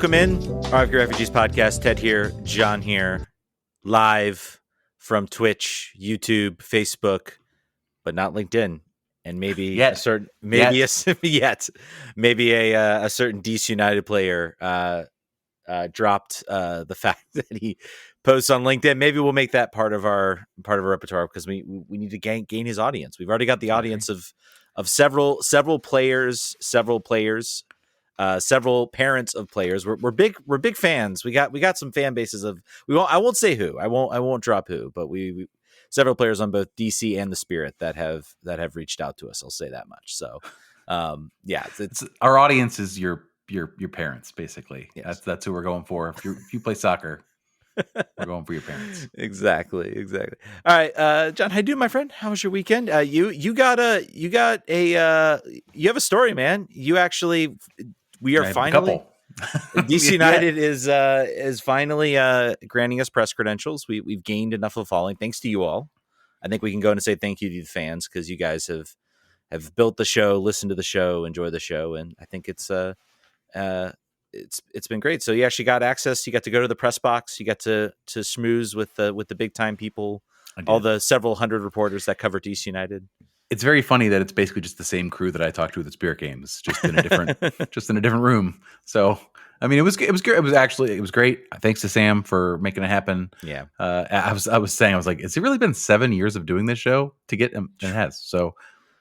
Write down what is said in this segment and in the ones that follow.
Welcome in, RFK Refugees Podcast. Ted here, Jon here, live from Twitch, YouTube, Facebook, but not LinkedIn, and maybe a certain, maybe a certain DC United player dropped the fact that he posts on LinkedIn. Maybe we'll make that part of our repertoire because we need to gain his audience. We've already got the audience of several players. Several parents of players. We're big fans. We got some fan bases of. I won't say who. I won't drop who. But we several players on both DC and the Spirit that have reached out to us. I'll say that much. So, it's our audience is your parents basically. Yes. That's who we're going for. If you play soccer, we're going for your parents. Exactly. All right, Jon, how you doing, my friend? How was your weekend? You have a story, man. You actually. We are finally DC United is finally granting us press credentials. We've gained enough of a following thanks to you all. I think we can go in and say thank you to the fans because you guys have built the show, listened to the show, enjoy the show, and I think it's been great. So you actually got access. You got to go to the press box. You got to schmooze with the big time people, all the several hundred reporters that cover DC United. It's very funny that it's basically just the same crew that I talked to at the Spirit games, just in a different room. So, I mean, it was good. It was great. Thanks to Sam for making it happen. Yeah. I was like, has it really been 7 years of doing this show to get him? And it has. So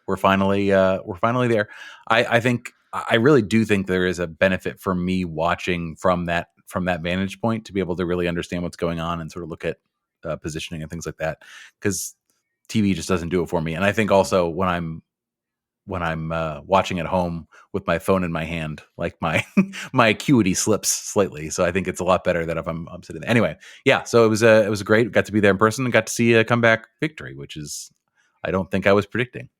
we're finally there. I really do think there is a benefit for me watching from that vantage point to be able to really understand what's going on and sort of look at positioning and things like that. Because TV just doesn't do it for me. And I think also when I'm watching at home with my phone in my hand, like my acuity slips slightly. So I think it's a lot better that if I'm sitting there. Anyway, yeah. So it was great. Got to be there in person and got to see a comeback victory, which is I don't think I was predicting.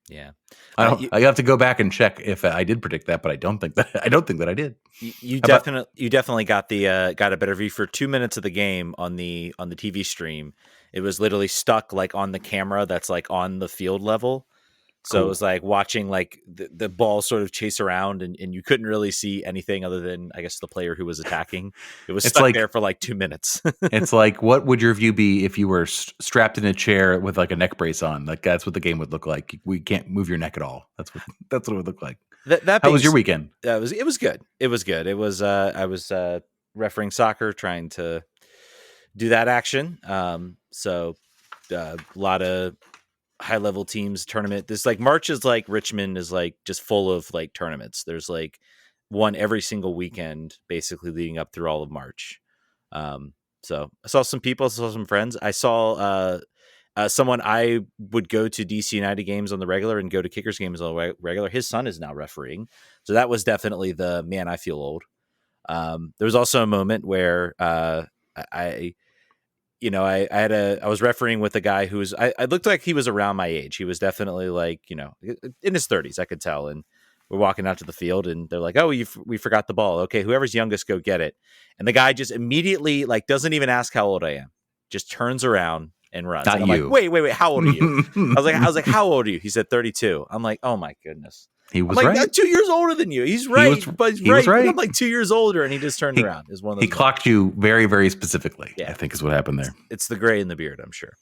Yeah, I have to go back and check if I did predict that, but I don't think that I did. You definitely got a better view for 2 minutes of the game on the TV stream. It was literally stuck like on the camera that's like on the field level. So Cool. It was like watching like the ball sort of chase around and you couldn't really see anything other than, I guess, the player who was attacking. It was stuck there for like 2 minutes. It's like, what would your view be if you were strapped in a chair with like a neck brace on? Like that's what the game would look like. We can't move your neck at all. That's what it would look like. How was your weekend? It was good. It was good. It was I was refereeing soccer, trying to do that action. So a lot of high level teams tournament. This like March is like Richmond is like just full of like tournaments. There's like one every single weekend basically leading up through all of March. So I saw some people, I saw some friends. I saw someone I would go to DC United games on the regular and go to Kickers games on the regular. His son is now refereeing. So that was definitely the man, I feel old. There was also a moment where I was refereeing with a guy who was, I looked like he was around my age. He was definitely like, in his 30s, I could tell. And we're walking out to the field and they're like, oh, we forgot the ball. Okay, whoever's youngest, go get it. And the guy just immediately like doesn't even ask how old I am. Just turns around and runs. Not and I'm you. like, wait, how old are you? I was like, how old are you? He said 32. I'm like, oh my goodness. He was I'm right. I'm 2 years older than you. He's right. He was right. I'm like 2 years older, and he just turned around. Is one of those. He clocked you very, very specifically. Yeah. I think is what happened there. It's the gray in the beard. I'm sure.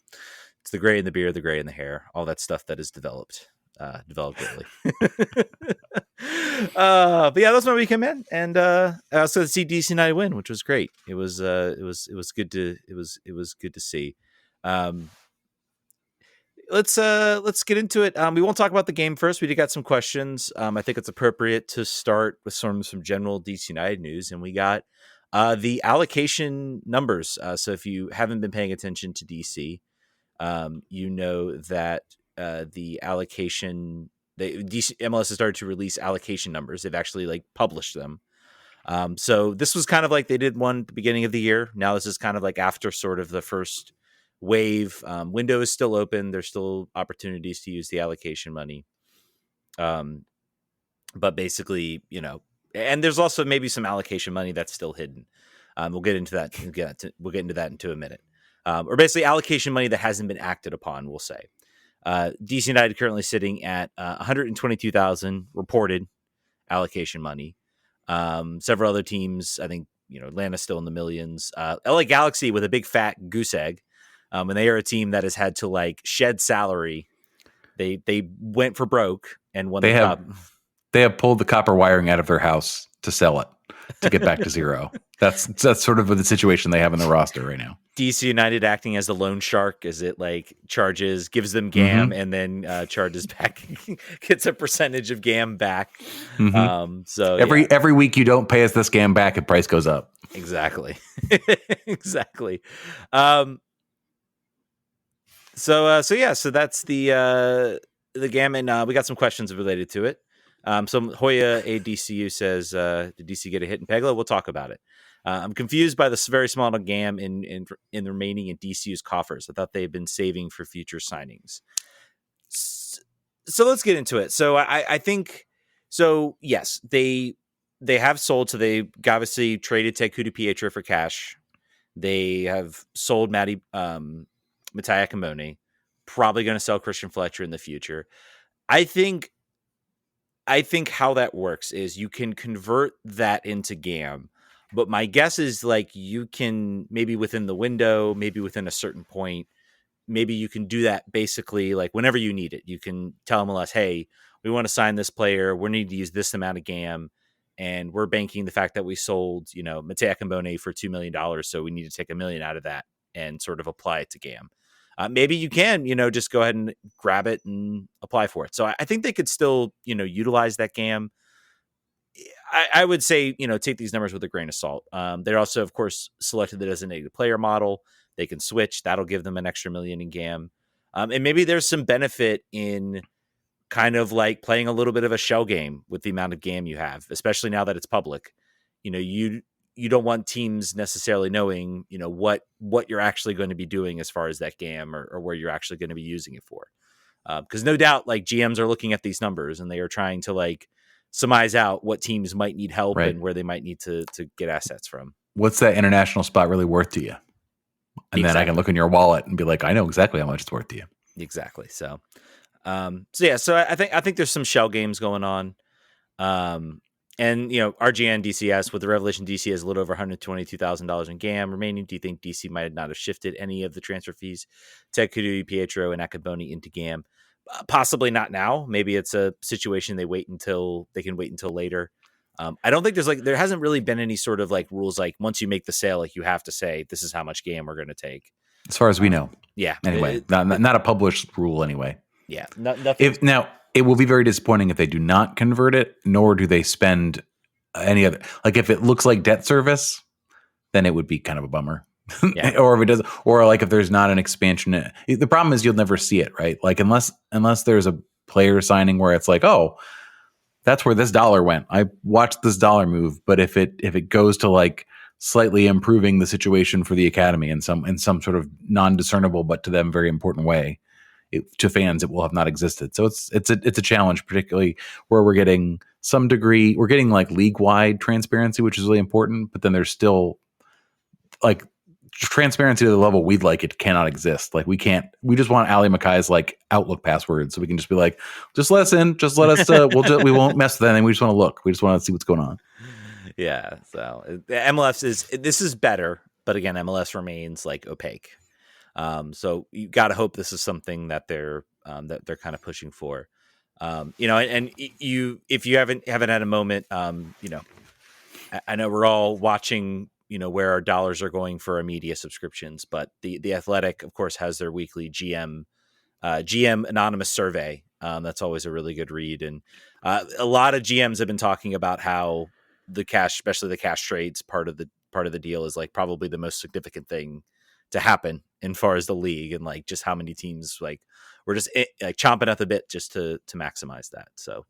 It's the gray in the beard, the gray in the hair, all that stuff that is developed early. But yeah, that's my weekend, man. And I also see DC United win, which was great. It was good to see. Let's get into it. We won't talk about the game first. We did got some questions. I think it's appropriate to start with some general DC United news, and we got the allocation numbers. So if you haven't been paying attention to DC, you know that the allocation, MLS has started to release allocation numbers. They've actually like published them. So this was kind of like they did one at the beginning of the year. Now this is kind of like after sort of the first wave. Window is still open. There's still opportunities to use the allocation money. But basically, and there's also maybe some allocation money that's still hidden. We'll get into that. We'll get into that into a minute. Or basically allocation money that hasn't been acted upon, we'll say. DC United currently sitting at 122,000 reported allocation money. Several other teams, I think, Atlanta's still in the millions. LA Galaxy with a big fat goose egg. And they are a team that has had to like shed salary. They went for broke and won They the have cup. they have pulled the copper wiring out of their house to sell it to get back to zero. That's sort of the situation they have in the roster right now. DC United acting as the loan shark as it like gives them GAM and then charges back, gets a percentage of GAM back. So every week you don't pay us this GAM back, the price goes up. Exactly. Exactly. So that's the GAM, and we got some questions related to it. So Hoya ADCU says, did DC get a hit in Peglo? We'll talk about it. I'm confused by this very small GAM in the remaining in DCU's coffers. I thought they had been saving for future signings. So let's get into it. So I think, so yes, they have sold. So they obviously traded Tecudo Pietro for cash. They have sold Matai Akamone. Probably going to sell Christian Fletcher in the future. I think how that works is you can convert that into GAM, but my guess is like you can maybe within the window, maybe within a certain point, maybe you can do that basically like whenever you need it. You can tell MLS, hey, we want to sign this player. We need to use this amount of GAM, and we're banking the fact that we sold, Matai Akamone for $2 million, so we need to take $1 million out of that and sort of apply it to GAM. Maybe you can, just go ahead and grab it and apply for it. So I think they could still, utilize that GAM. I would say, take these numbers with a grain of salt. They're also, of course, selected the designated player model. They can switch. That'll give them an extra $1 million in GAM. And maybe there's some benefit in kind of like playing a little bit of a shell game with the amount of GAM you have, especially now that it's public. You don't want teams necessarily knowing, what you're actually going to be doing as far as that GAM or where you're actually going to be using it for. Because no doubt, like GMs are looking at these numbers and they are trying to like surmise out what teams might need help and where they might need to get assets from. What's that international spot really worth to you? And then I can look in your wallet and be like, I know exactly how much it's worth to you. Exactly. So I think there's some shell games going on. And, RGN DCS with the Revelation DC has a little over $122,000 in GAM remaining. Do you think DC might not have shifted any of the transfer fees, Tecudo, Pietro, and Akaboni into GAM? Possibly not now. Maybe it's a situation they can wait until later. I don't think there hasn't really been any sort of like rules like once you make the sale, like you have to say this is how much GAM we're going to take. As far as we know. Yeah. Anyway, not a published rule anyway. Yeah. Nothing. It will be very disappointing if they do not convert it, nor do they spend any other. Like if it looks like debt service, then it would be kind of a bummer. Yeah. Or if it does, or like if there's not an expansion. The problem is you'll never see it, right? Like unless there's a player signing where it's like, oh, that's where this dollar went. I watched this dollar move, but if it goes to like slightly improving the situation for the academy in some sort of non-discernible but to them very important way. To fans, it will have not existed. So it's a challenge, particularly where we're getting like league-wide transparency, which is really important. But then there's still like transparency to the level we'd like it cannot exist. Like we just want Ali Mackay's like Outlook password, so we can just be like, just let us in, just let us. We won't mess with anything. We just want to look. We just want to see what's going on. Yeah. So MLS is better, but again, MLS remains like opaque. So you got to hope this is something that they're kind of pushing for, and if you haven't had a moment, I know we're all watching, where our dollars are going for our media subscriptions, but the Athletic, of course, has their weekly GM anonymous survey. That's always a really good read. And a lot of GMs have been talking about how the cash, especially the cash trades part of the deal is like probably the most significant thing to happen in far as the league and like just how many teams like we're just like chomping at the bit just to maximize that. So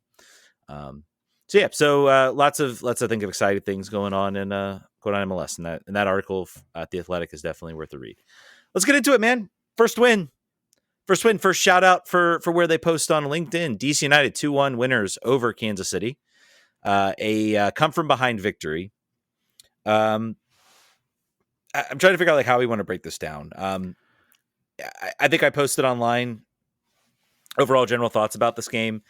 lots of I think of exciting things going on in MLS, and that article at The Athletic is definitely worth a read. Let's get into it, man. First shout out for where they post on LinkedIn. DC United 2-1 winners over Kansas City. A come from behind victory. I'm trying to figure out like how we want to break this down. I think I posted online overall general thoughts about this game.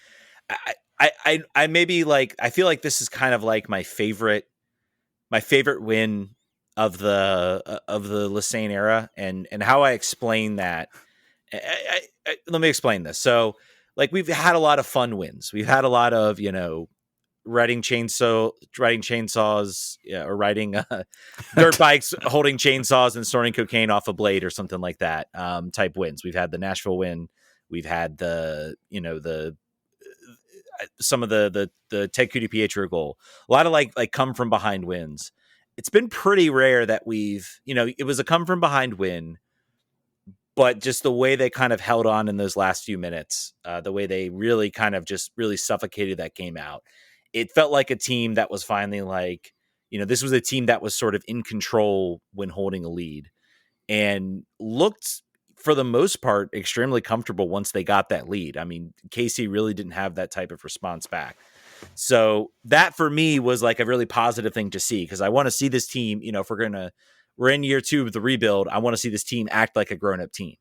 I maybe like, I feel like this is kind of like my favorite win of the Lisane era, and how I explain that. Let me explain this. So, like, we've had a lot of fun wins. We've had a lot of, riding chainsaws, or riding dirt bikes, holding chainsaws and snorting cocaine off a blade or something like that, type wins. We've had the Nashville win. We've had the some of the Ted Pietro goal. A lot of like come from behind wins. It's been pretty rare that we've, it was a come from behind win, but just the way they kind of held on in those last few minutes, the way they really kind of just really suffocated that game out. It felt like a team that was finally like, this was a team that was sort of in control when holding a lead, and looked, for the most part, extremely comfortable once they got that lead. I mean, KC really didn't have that type of response back. So that for me was like a really positive thing to see, because I want to see this team, if we're in year 2 of the rebuild, I want to see this team act like a grown-up team,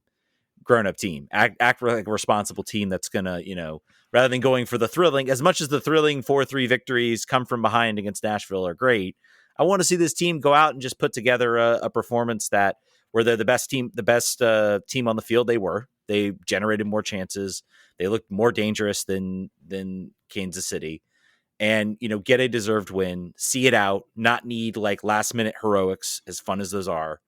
act like a responsible team that's going to, rather than going for the thrilling, as much as the thrilling 4-3 victories come from behind against Nashville are great, I want to see this team go out and just put together a performance that where they're the best team on the field. They generated more chances. They looked more dangerous than Kansas City, and, get a deserved win, see it out, not need like last minute heroics, as fun as those are.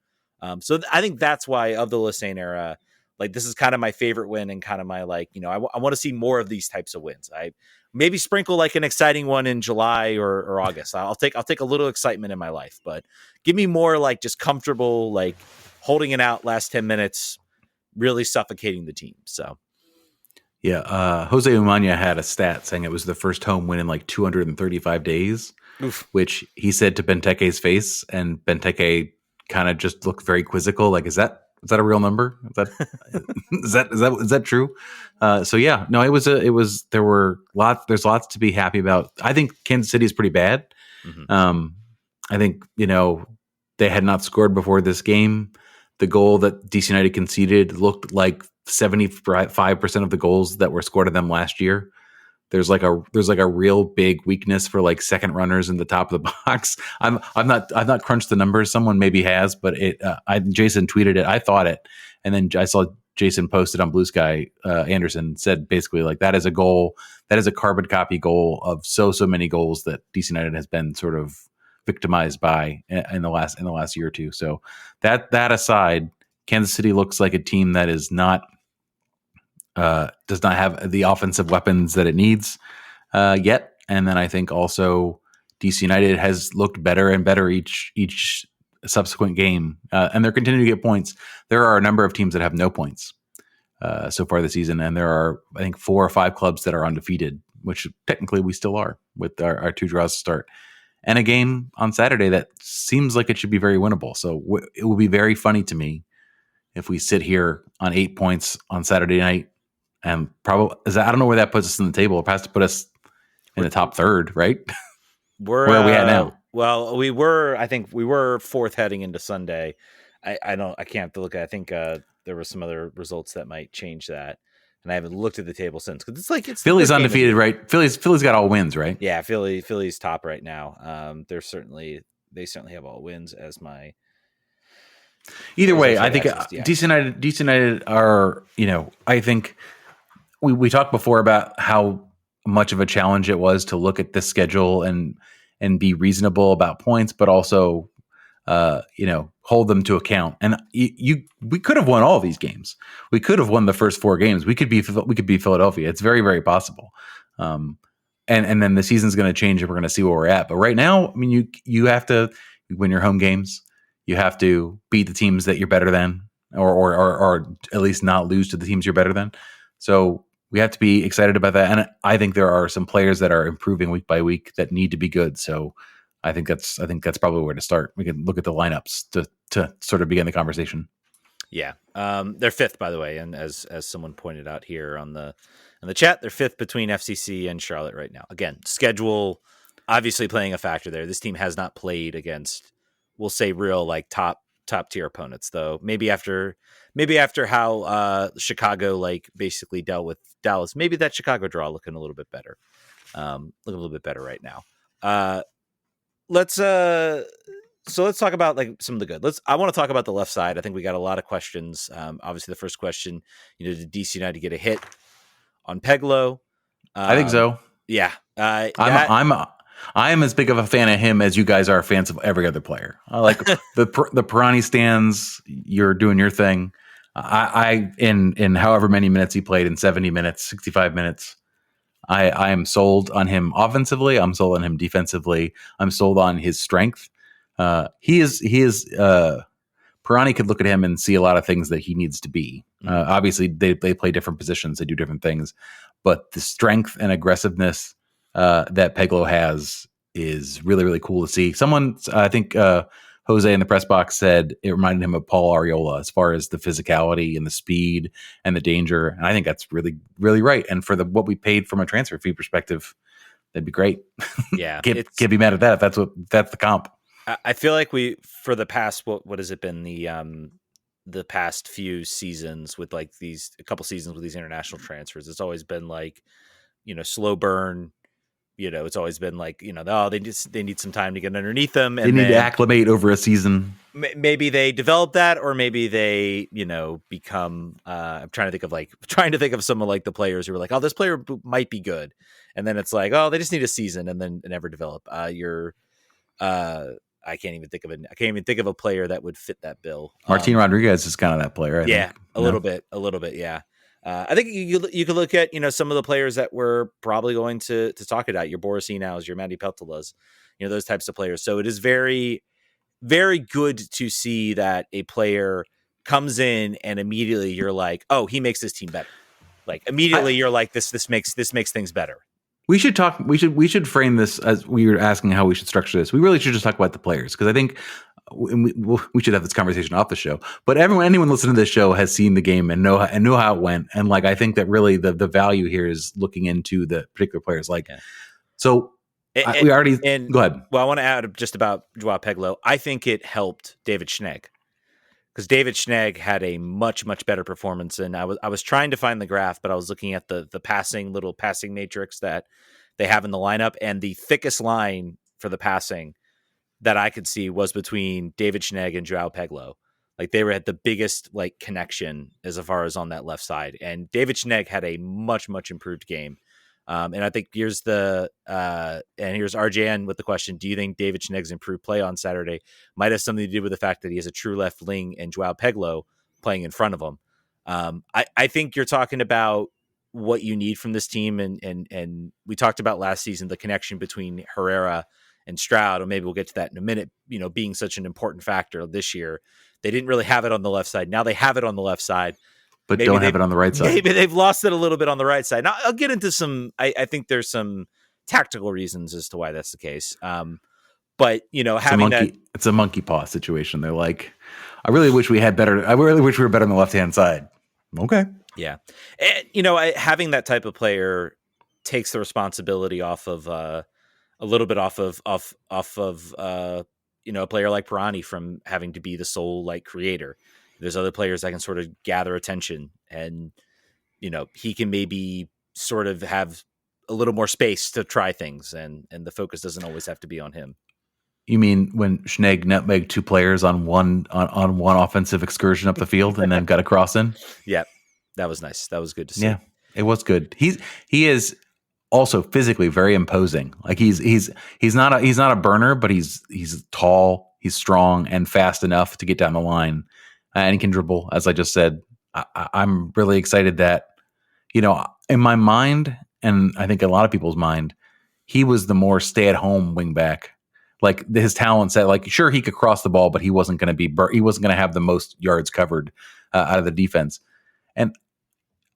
So I think that's why, of the Lisane era, like, this is kind of my favorite win, and kind of my, like, I want to see more of these types of wins. I maybe sprinkle like an exciting one in July or August. I'll take a little excitement in my life, but give me more like just comfortable, like holding it out last 10 minutes, really suffocating the team. So. Yeah, Jose Umana had a stat saying it was the first home win in like 235 days, Oof. which he said to Benteke's face, and Benteke kind of just looked very quizzical. Like, is that a real number? Is that is that true? So yeah, no, there's lots to be happy about. I think Kansas City is pretty bad. Mm-hmm. I think, they had not scored before this game. The goal that DC United conceded looked like 75% of the goals that were scored of them last year. There's like a real big weakness for like second runners in the top of the box. I've not crunched the numbers. Someone maybe has, but Jason tweeted it. I thought it, and then I saw Jason posted on Blue Sky. Anderson said basically like, that is a goal. That is a carbon copy goal of so many goals that DC United has been sort of victimized by in the last year or two. So that aside, Kansas City looks like a team that is not. Does not have the offensive weapons that it needs yet, and then I think also DC United has looked better and better each subsequent game, and they're continuing to get points. There are a number of teams that have no points so far this season, and there are, I think, 4 or 5 clubs that are undefeated, which technically we still are, with our 2 draws to start, and a game on Saturday that seems like it should be very winnable. So it will be very funny to me if we sit here on 8 points on Saturday night. And probably, I don't know where that puts us in the table. It has to put us in the top third, right? Where are we at now? Well, I think we were 4th heading into Sunday. I can't have to look at, I think there were some other results that might change that. And I haven't looked at the table since, because it's Philly's undefeated, right? Philly's got all wins, right? Yeah, Philly's top right now. They certainly have all wins as my. Either way, I think DC United are, I think we talked before about how much of a challenge it was to look at this schedule and be reasonable about points, but also, hold them to account. And we could have won all these games. We could have won the first 4 games. We could be Philadelphia. It's very, very possible. And then the season's going to change, and we're going to see where we're at. But right now, I mean, you have to win your home games. You have to beat the teams that you're better than, or at least not lose to the teams you're better than. So we have to be excited about that. And I think there are some players that are improving week by week that need to be good. So I think that's probably where to start. We can look at the lineups to sort of begin the conversation. Yeah. They're 5th, by the way. And as someone pointed out here on the chat, they're 5th between FCC and Charlotte right now. Again, schedule obviously playing a factor there. This team has not played against, we'll say, real like top tier opponents, though. Maybe after how Chicago like basically dealt with Dallas, maybe that Chicago draw looking a little bit better. Looking a little bit better right now. Let's talk about like some of the good. I want to talk about the left side. I think we got a lot of questions. Obviously, the first question, did DC United get a hit on Peglo? I think so. Yeah, I am as big of a fan of him as you guys are fans of every other player. I like the Pirani stands. You're doing your thing. I in however many minutes he played, in 70 minutes, 65 minutes. I am sold on him offensively. I'm sold on him defensively. I'm sold on his strength. He is. Pirani could look at him and see a lot of things that he needs to be. Obviously, they play different positions. They do different things. But the strength and aggressiveness that Peglo has is really, really cool to see. Someone, I think Jose in the press box said it reminded him of Paul Arriola as far as the physicality and the speed and the danger. And I think that's really, really right. And for what we paid from a transfer fee perspective, that'd be great. Yeah. Can't be mad at that if that's the comp. I feel like for the past, what has it been? The past few seasons with like a couple seasons with these international transfers, it's always been like, slow burn. It's always been like, they need some time to get underneath them. And they need to acclimate over a season. Maybe they develop that, or maybe they, become, I'm trying to think of some of like the players who were like, oh, this player might be good. And then it's like, oh, they just need a season and then never develop. I can't even think of a player that would fit that bill. Martin Rodriguez is kind of that player. I think. A little bit. Yeah. I think you could look at, some of the players that we're probably going to talk about, your Boris Inaus, your Matty Peltolas, those types of players. So it is very, very good to see that a player comes in and immediately you're like, oh, he makes this team better. Like immediately you're like, this makes things better. We should talk. We should frame this as we were asking how we should structure this. We really should just talk about the players, because I think we should have this conversation off the show. But anyone listening to this show has seen the game and know how it went. And like, I think that really the value here is looking into the particular players. Like, so we already go ahead. Well, I want to add just about Joao Peglo. I think it helped David Schnegg, because David Schnegg had a much, much better performance. And I was trying to find the graph, but I was looking at the passing matrix that they have in the lineup, and the thickest line for the passing that I could see was between David Schnegg and Joao Peglo. Like they were at the biggest like connection as far as on that left side. And David Schnegg had a much, much improved game. And I think here's RJN with the question: do you think David Schnegg's improved play on Saturday might have something to do with the fact that he has a true left wing and Joao Peglo playing in front of him? I think you're talking about what you need from this team, and we talked about last season the connection between Herrera and Stroud, or maybe we'll get to that in a minute. Being such an important factor this year, they didn't really have it on the left side. Now they have it on the left side. But maybe don't have it on the right side. Maybe they've lost it a little bit on the right side. Now, I'll get into some. I think there's some tactical reasons as to why that's the case. But it's a monkey paw situation. They're like, I really wish we were better on the left hand side. Okay, yeah, and having that type of player takes the responsibility off of a little bit off of a player like Pirani from having to be the sole like creator. There's other players that can sort of gather attention, and, he can maybe sort of have a little more space to try things, and the focus doesn't always have to be on him. You mean when Schnegg nutmegged two players on one offensive excursion up the field and then got a cross in? Yeah, that was nice. That was good to see. Yeah, it was good. He is also physically very imposing. Like he's not a burner, but he's tall, he's strong and fast enough to get down the line. And he can dribble, as I just said. I'm really excited that, in my mind, and I think a lot of people's mind, he was the more stay-at-home wingback. Like his talent set, like sure he could cross the ball, but he wasn't going to have the most yards covered out of the defense. And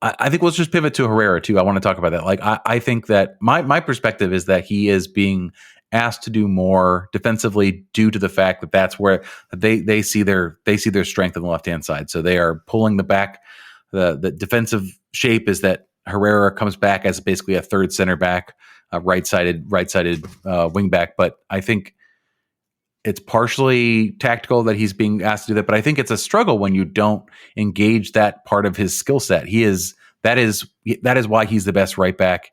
I think let's just pivot to Herrera too. I want to talk about that. Like I think that my perspective is that he is being asked to do more defensively due to the fact that that's where they see their strength on the left hand side. So they are pulling the back. The defensive shape is that Herrera comes back as basically a third center back, right-sided wing back. But I think it's partially tactical that he's being asked to do that. But I think it's a struggle when you don't engage that part of his skill set. That is why he's the best right back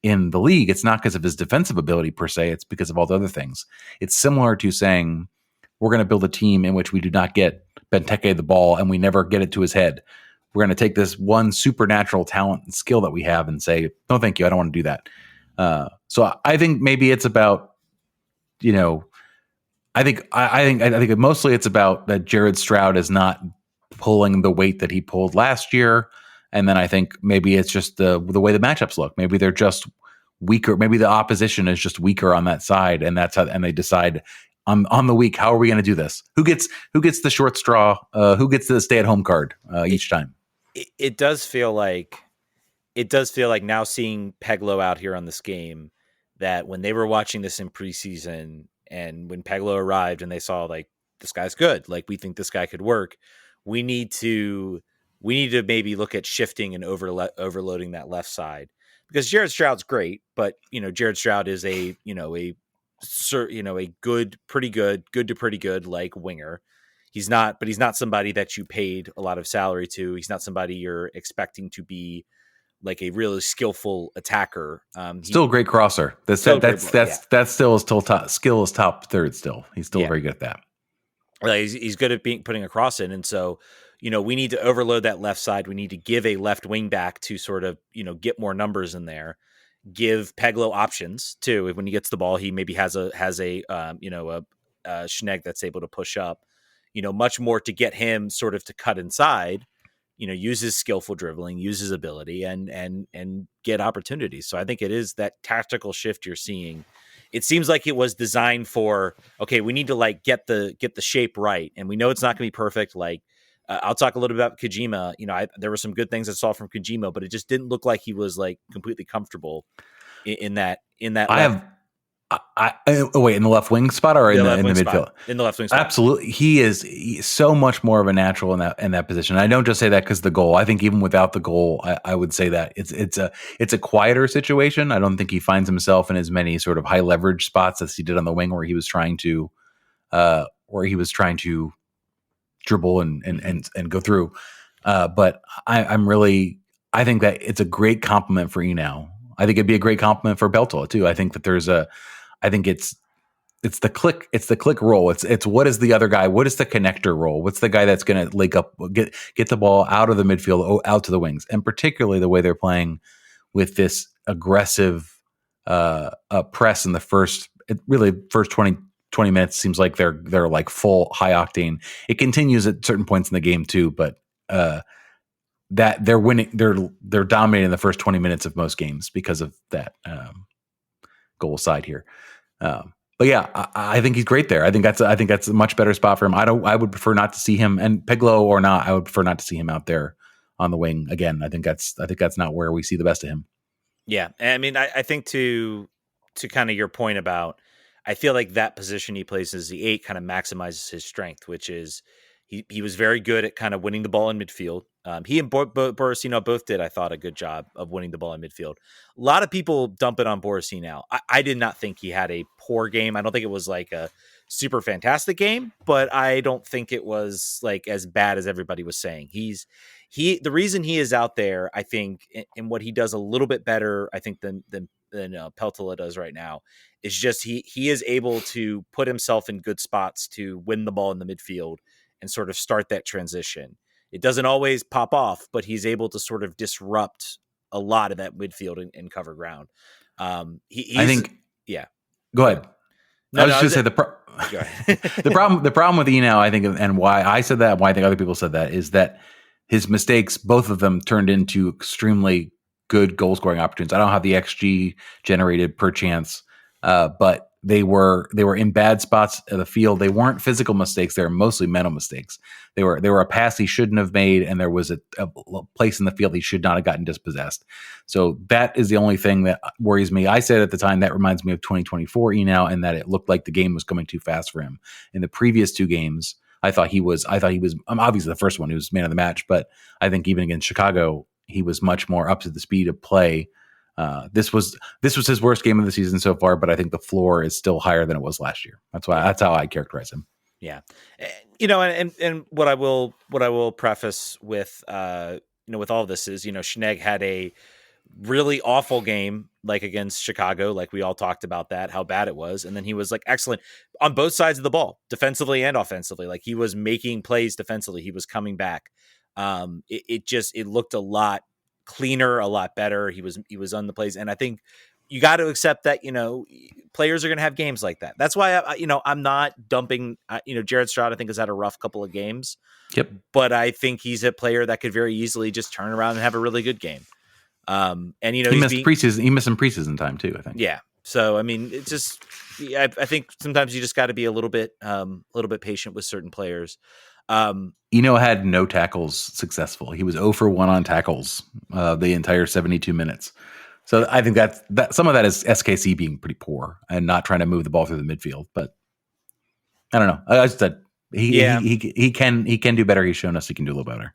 in the league, it's not because of his defensive ability per se. It's because of all the other things. It's similar to saying we're going to build a team in which we do not get Benteke the ball and we never get it to his head. We're going to take this one supernatural talent and skill that we have and say, no, thank you. I don't want to do that. So I think maybe it's about, I think mostly it's about that Jared Stroud is not pulling the weight that he pulled last year. And then I think maybe it's just the way the matchups look. Maybe they're just weaker. Maybe the opposition is just weaker on that side, and that's how. And they decide on the week, how are we going to do this? Who gets the short straw? Who gets the stay-at-home card each time? It does feel like now seeing Peglo out here on this game, that when they were watching this in preseason and when Peglo arrived and they saw like, this guy's good, like we think this guy could work. We need to maybe look at shifting and overloading that left side, because Jared Stroud's great, but Jared Stroud is a good to pretty good like winger. He's not somebody that you paid a lot of salary to. He's not somebody you're expecting to be like a really skillful attacker. Still a great crosser. That's still his skill is top third. Still, he's still very good at that. He's good at putting a cross in, and so we need to overload that left side. We need to give a left wing back to sort of get more numbers in there. Give Peglo options too. When he gets the ball, he maybe has a Schnegg that's able to push up. Much more to get him sort of to cut inside. Use his skillful dribbling, use his ability, and get opportunities. So I think it is that tactical shift you're seeing. It seems like it was designed for, okay, we need to like get the shape right, and we know it's not going to be perfect. Like I'll talk a little bit about Kojima. There were some good things I saw from Kojima, but it just didn't look like he was like completely comfortable in that. Wait, in the left wing spot or in the midfield? In the left wing spot. Absolutely. He's so much more of a natural in that position. I don't just say that because the goal. I think even without the goal, I would say that it's a quieter situation. I don't think he finds himself in as many sort of high leverage spots as he did on the wing, where he was trying to dribble and go through. But I think that it's a great compliment for Enau. I think it'd be a great compliment for Beltola too. I think that it's the click role. It's what is the other guy? What is the connector role? What's the guy that's going to link up, get the ball out of the midfield, out to the wings, and particularly the way they're playing with this aggressive press in the first 20 minutes. Seems like they're like full high octane. It continues at certain points in the game too, but that they're winning, they're dominating the first 20 minutes of most games because of that goal side here. But yeah, I think he's great there. I think that's a much better spot for him. I would prefer not to see him, and Peglo or not, I would prefer not to see him out there on the wing again. I think that's not where we see the best of him. Yeah, I mean, I think to kind of your point about, I feel like that position he plays as the 8 kind of maximizes his strength, which is he was very good at kind of winning the ball in midfield. He and Borusino both did, I thought, a good job of winning the ball in midfield. A lot of people dump it on Borusino. I did not think he had a poor game. I don't think it was like a super fantastic game, but I don't think it was like as bad as everybody was saying. The reason he is out there, I think, and what he does a little bit better, I think, than Peltola does right now, is just he is able to put himself in good spots to win the ball in the midfield and sort of start that transition. It doesn't always pop off, but he's able to sort of disrupt a lot of that midfield and cover ground. I think, yeah. Go ahead. I was just say the problem with Enau, I think, and why I said that, why I think other people said that, is that his mistakes, both of them, turned into extremely good goal scoring opportunities. I don't have the XG generated per chance, but they were in bad spots of the field. They weren't physical mistakes; they were mostly mental mistakes. They were a pass he shouldn't have made, and there was a place in the field he should not have gotten dispossessed. So that is the only thing that worries me. I said at the time that reminds me of 2024 Enau, and that it looked like the game was coming too fast for him. In the previous 2 games, I thought he was obviously the first one he was man of the match, but I think even against Chicago, he was much more up to the speed of play. This was his worst game of the season so far, but I think the floor is still higher than it was last year. That's how I characterize him. Yeah, and what I will preface with with all of this is, Schnegg had a really awful game, like against Chicago, like we all talked about that, how bad it was. And then he was like excellent on both sides of the ball, defensively and offensively. Like he was making plays defensively. He was coming back. It looked a lot cleaner, a lot better. He was on the plays. And I think you got to accept that, players are going to have games like that. That's why I'm not dumping, Jared Stroud, I think has had a rough couple of games. Yep. But I think he's a player that could very easily just turn around and have a really good game. And he missed preseason. He missed some preseason time too, I think. Yeah. So I mean, it's just I think sometimes you just got to be a little bit patient with certain players. Had no tackles successful. He was 0 for 1 on tackles the entire 72 minutes. So I think that some of that is SKC being pretty poor and not trying to move the ball through the midfield. But I don't know. I just said he can do better. He's shown us he can do a little better.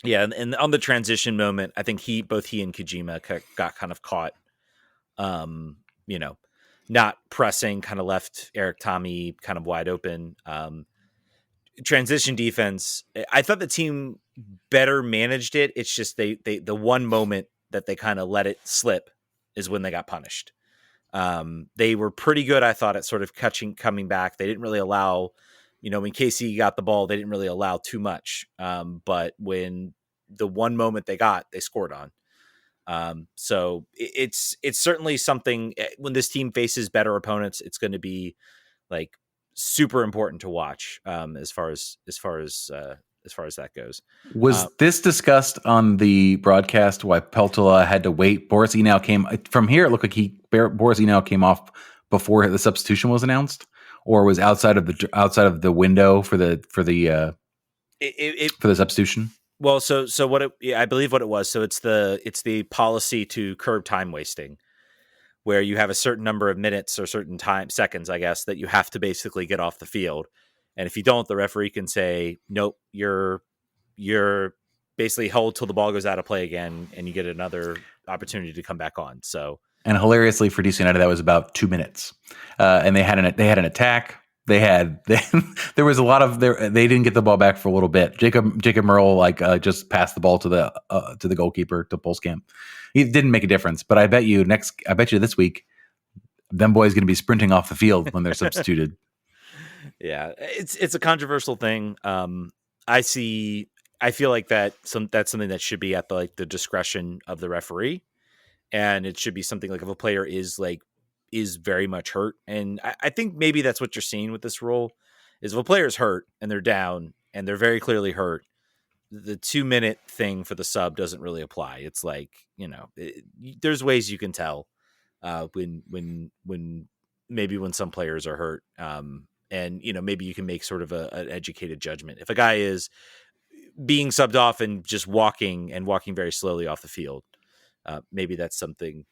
Yeah, and on the transition moment, I think both he and Kojima got kind of caught, not pressing, kind of left Eric Tommy kind of wide open. Transition defense, I thought the team better managed it. It's just the one moment that they kind of let it slip is when they got punished. They were pretty good, I thought, at sort of coming back. They didn't really allow, when Casey got the ball, they didn't really allow too much. But when the one moment they scored on. So it's certainly something when this team faces better opponents, it's going to be like super important to watch as far as that goes. Was this discussed on the broadcast why Peltola had to wait? Boris Enow came from here. It looked like Boris Enow came off before the substitution was announced, or was outside of the window for the substitution. Well, so I believe what it was. So it's the policy to curb time wasting, where you have a certain number of minutes or certain seconds, I guess, that you have to basically get off the field. And if you don't, the referee can say, nope, you're basically held till the ball goes out of play again, and you get another opportunity to come back on. So, and hilariously for DC United, that was about 2 minutes. And they had an attack. There was a lot of they didn't get the ball back for a little bit. Jacob Merle just passed the ball to the goalkeeper, to Polskamp. He didn't make a difference, but I bet you this week, them boys going to be sprinting off the field when they're substituted. Yeah, it's a controversial thing. I feel like that's something that should be at the discretion of the referee, and it should be something like if a player is very much hurt. And I think maybe that's what you're seeing with this rule is if a player's hurt and they're down and they're very clearly hurt, the 2-minute thing for the sub doesn't really apply. It's like, there's ways you can tell when some players are hurt. And, maybe you can make sort of an educated judgment. If a guy is being subbed off and just walking very slowly off the field, maybe that's something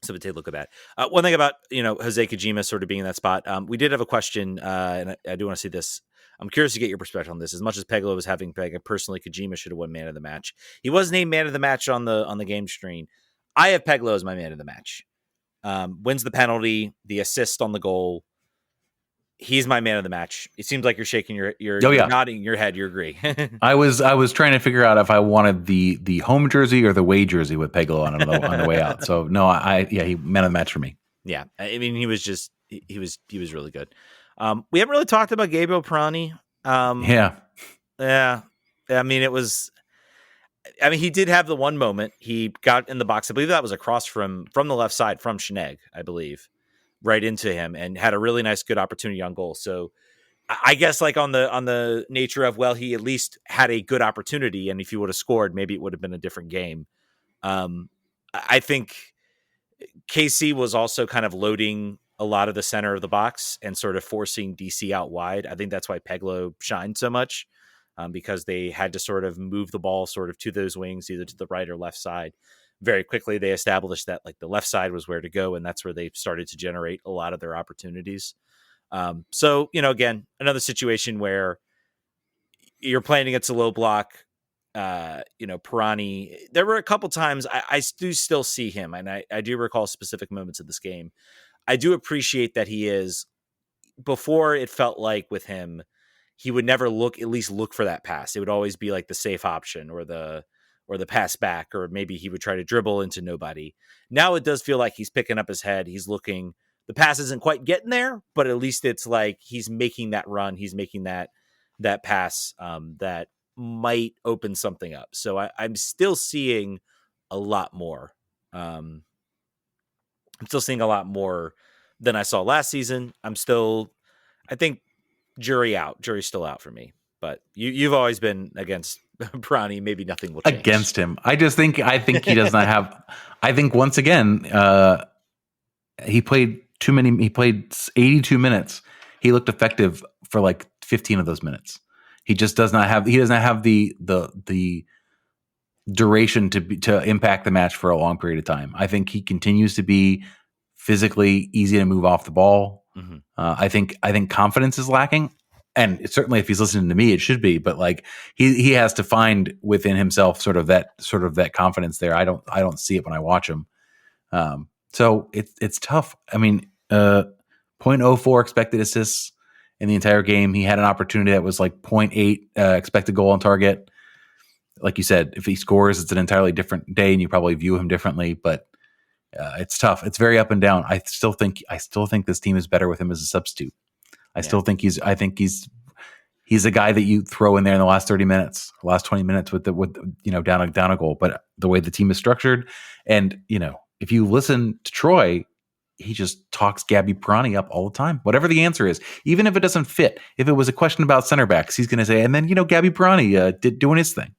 to take a look at that. One thing about, Jose Kojima sort of being in that spot. We did have a question, and I do want to see this. I'm curious to get your perspective on this. As much as Peglo was having personally, Kojima should have won man of the match. He was named man of the match on the game screen. I have Peglo as my man of the match. Wins the penalty, the assist on the goal. He's my man of the match. It seems like you're shaking you're nodding your head. You agree. I was trying to figure out if I wanted the home jersey or the away jersey with Peglo on the way out. So no, he man of the match for me. Yeah. I mean, he was really good. We haven't really talked about Gabriel Pirani. Yeah. I mean, he did have the one moment he got in the box. I believe that was a cross from the left side from Sheneg, I believe, right into him, and had a really nice, good opportunity on goal. So I guess on the nature of, well, he at least had a good opportunity. And if he would have scored, maybe it would have been a different game. I think KC was also kind of loading a lot of the center of the box and sort of forcing DC out wide. I think that's why Peglo shined so much, because they had to sort of move the ball sort of to those wings, either to the right or left side. Very quickly, they established that the left side was where to go, and that's where they started to generate a lot of their opportunities. So, again, another situation where you're playing against a low block. Pirani, there were a couple times I do still see him, and I do recall specific moments of this game. I do appreciate that he is, before it felt like with him, he would never look for that pass. It would always be the safe option or the or the pass back, or maybe he would try to dribble into nobody. Now it does feel like he's picking up his head. He's looking, the pass isn't quite getting there, but at least it's like he's making that run. He's making that pass that might open something up. So I'm still seeing a lot more. I'm still seeing a lot more than I saw last season. I think jury's still out for me, but you've always been against Bronny. Maybe nothing will change against him. I think he does not have, I think once again, he played too many. He played 82 minutes. He looked effective for like 15 of those minutes. He just doesn't have the duration to impact the match for a long period of time. I think he continues to be physically easy to move off the ball. Mm-hmm. I think confidence is lacking, and certainly if he's listening to me, it should be. But like he has to find within himself sort of that confidence there. I don't see it when I watch him. So it's tough. I mean, 0.04 expected assists in the entire game. He had an opportunity that was like 0.8 expected goal on target. Like you said, if he scores, it's an entirely different day, and you probably view him differently. But it's tough. It's very up and down. I still think this team is better with him as a substitute. I think he's a guy that you throw in there in the last 30 minutes, last 20 minutes with down a goal. But the way the team is structured, and if you listen to Troy, he just talks Gabby Pirani up all the time. Whatever the answer is, even if it doesn't fit, if it was a question about center backs, he's going to say, and then Gabby Pirani doing his thing.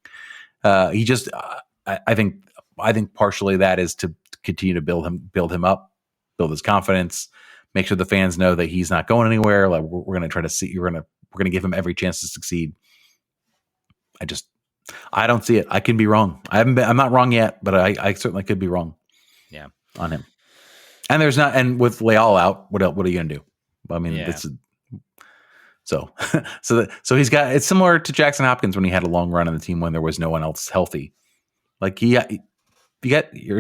I think partially that is to continue to build him up, build his confidence, make sure the fans know that he's not going anywhere. Like we're going to try to see, we're going to give him every chance to succeed. I don't see it. I can be wrong. I'm not wrong yet, but I certainly could be wrong. Yeah, on him. And with Leal out, what are you going to do? I mean, so he's got, it's similar to Jackson Hopkins when he had a long run on the team when there was no one else healthy. Like you're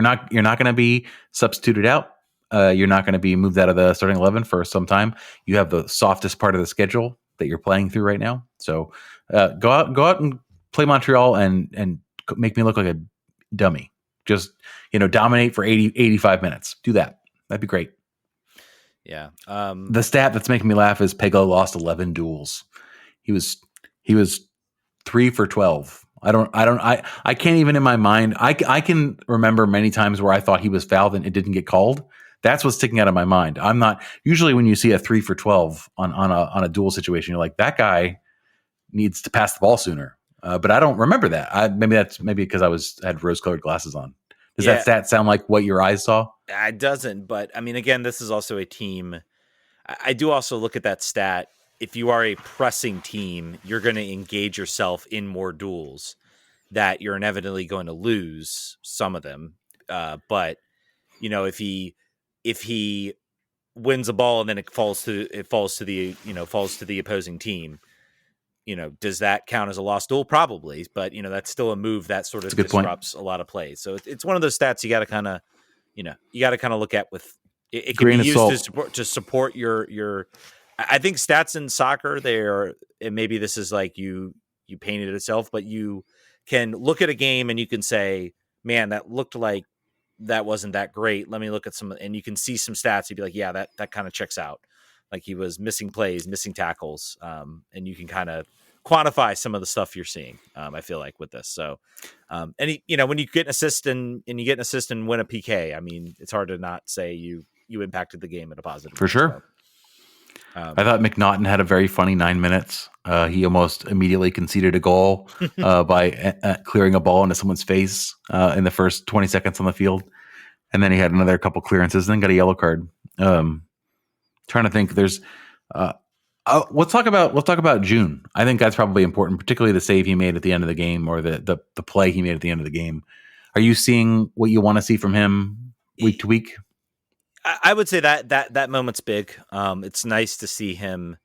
not going to be substituted out. You're not going to be moved out of the starting 11 for some time. You have the softest part of the schedule that you're playing through right now. So go out and play Montreal and make me look like a dummy. Just, dominate for 85 minutes. Do that. That'd be great. Yeah. The stat that's making me laugh is Pego lost 11 duels. He was 3 for 12. I can't even in my mind. I can remember many times where I thought he was fouled and it didn't get called. That's what's sticking out of my mind. I'm not usually when you see a 3 for 12 on a duel situation, you're like, that guy needs to pass the ball sooner. But I don't remember that. Maybe because I had rose-colored glasses on. Does that stat sound like what your eyes saw? It doesn't, but I mean, again, this is also a team. I do also look at that stat. If you are a pressing team, you're going to engage yourself in more duels that you're inevitably going to lose some of them. But if he wins a ball and then it falls to the opposing team, does that count as a lost duel? Probably, but that's still a move that sort of disrupts a lot of plays. So it's one of those stats you got to kind of, look at with it can be used to support your. I think stats in soccer, and maybe this is like you painted itself, but you can look at a game and you can say, man, that looked like that wasn't that great. Let me look at some, and you can see some stats. You'd be like, yeah, that kind of checks out. Like he was missing plays, missing tackles, and you can kind of quantify some of the stuff you're seeing. I feel like with this. So, and when you get an assist and win a PK, I mean, it's hard to not say you impacted the game in a positive for way. sure. So, I thought McNaughton had a very funny 9 minutes. He almost immediately conceded a goal by clearing a ball into someone's face in the first 20 seconds on the field, and then he had another couple clearances, and then got a yellow card. Trying to think, there's. Let's talk about June. I think that's probably important, particularly the save he made at the end of the game or the play he made at the end of the game. Are you seeing what you want to see from him week to week? I would say that moment's big. It's nice to see him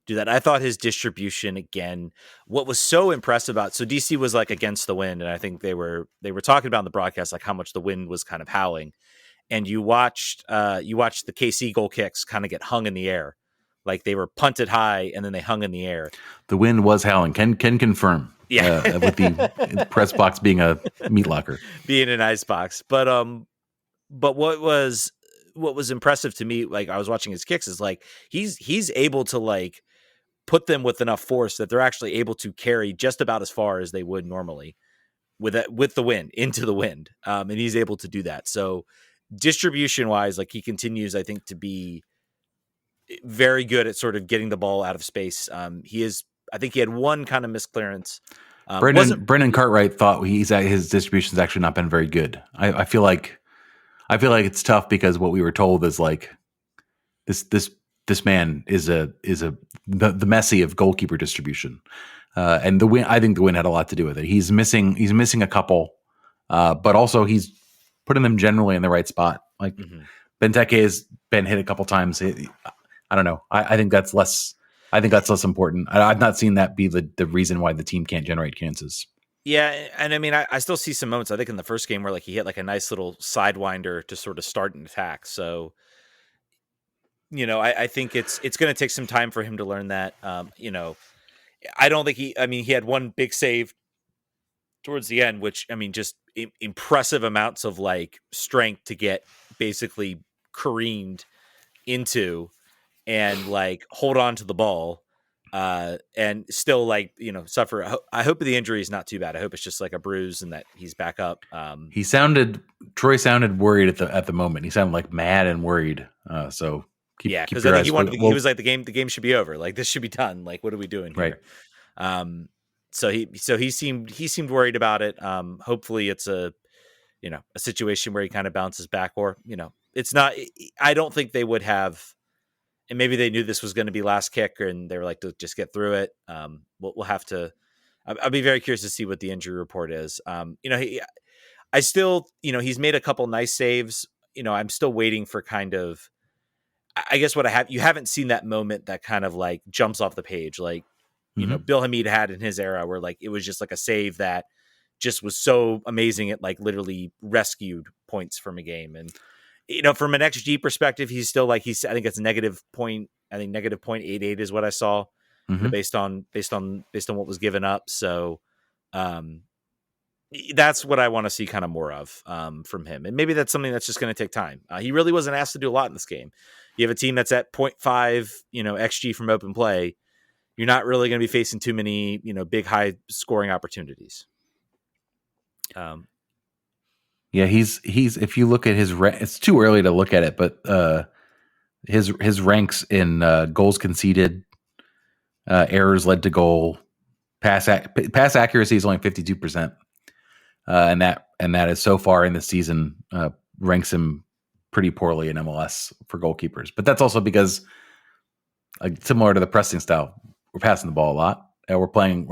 do that. I thought his distribution again. What was so impressive about so DC was like against the wind, and I think they were talking about in the broadcast like how much the wind was kind of howling, and you watched the KC goal kicks kind of get hung in the air. like they were punted high and then they hung in the air. The wind was howling. Can confirm. Yeah, With the press box being a meat locker, being an ice box. But what was impressive to me, like I was watching his kicks, is like he's able to like put them with enough force that they're actually able to carry just about as far as they would normally with the wind into the wind, and he's able to do that. So distribution wise, like he continues, I think, to be very good at sort of getting the ball out of space. He is. I think he had one kind of misclearance. Brendan Cartwright thought his distribution's actually not been very good. I feel like it's tough because what we were told is like this man is the Messi of goalkeeper distribution, and the win. I think the win had a lot to do with it. He's missing a couple, but also he's putting them generally in the right spot. Like Benteke has been hit a couple times. I don't know. I think that's less. I think that's less important. I've not seen that be the reason why the team can't generate chances. Yeah, and I mean, I still see some moments. I think in the first game where like he hit like a nice little sidewinder to sort of start an attack. So, I think it's going to take some time for him to learn that. I don't think he had one big save towards the end, which I mean, just impressive amounts of like strength to get basically careened into and like hold on to the ball. And still like, suffer. I hope the injury is not too bad. I hope it's just like a bruise and that he's back up. Troy sounded worried at the moment. He sounded like mad and worried. So keep because I think he was like the game should be over. Like this should be done. Like, what are we doing here? Right. So he seemed worried about it. Hopefully it's a situation where he kind of bounces back, or, it's not, I don't think they would have. And maybe they knew this was going to be last kick, and they were like, to just get through it. We'll have to. I'll be very curious to see what the injury report is. I still, he's made a couple nice saves. I'm still waiting for kind of. I guess what you haven't seen that moment that kind of like jumps off the page, like Bill Hamid had in his era, where like it was just like a save that just was so amazing, it like literally rescued points from a game. And from an XG perspective, he's still like I think it's negative 0.88 is what I saw, based on what was given up. So that's what I want to see kind of more of from him, and maybe that's something that's just going to take time. He really wasn't asked to do a lot in this game. You have a team that's at 0.5 XG from open play. You're not really going to be facing too many big high scoring opportunities. Yeah, he's if you look at his it's too early to look at it, but his ranks in goals conceded, errors led to goal, pass accuracy is only 52%, and that is so far in the season ranks him pretty poorly in MLS for goalkeepers. But that's also because, similar to the pressing style, we're passing the ball a lot. We're playing.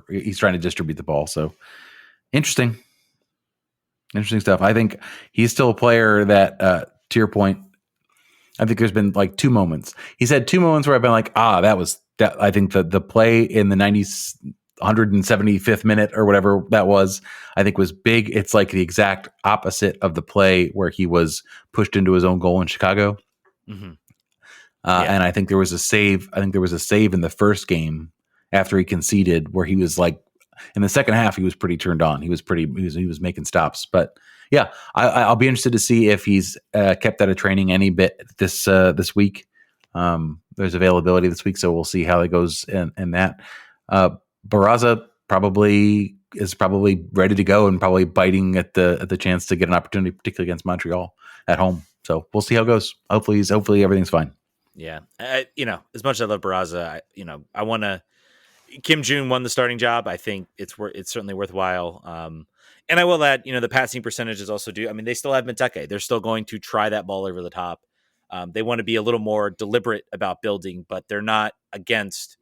He's trying to distribute the ball. So interesting stuff. I think he's still a player that, to your point, I think there's been like two moments. He's had two moments where I've been like, that was that. I think the play in the 90s, 175th minute or whatever that was, I think was big. It's like the exact opposite of the play where he was pushed into his own goal in Chicago. And I think there was a save. I think there was a save in the first game after he conceded where he was like, in the second half, he was pretty turned on. He was making stops. But yeah, I'll be interested to see if he's kept out of training any bit this week. There's availability this week, so we'll see how it goes in that. Barraza is probably ready to go and probably biting at the chance to get an opportunity, particularly against Montreal at home. So we'll see how it goes. Hopefully everything's fine. Yeah, as much as I love Barraza, I want to. Kim June won the starting job. I think it's certainly worthwhile. And I will add, the passing percentages also do. I mean, they still have Benteke. They're still going to try that ball over the top. They want to be a little more deliberate about building, but they're not against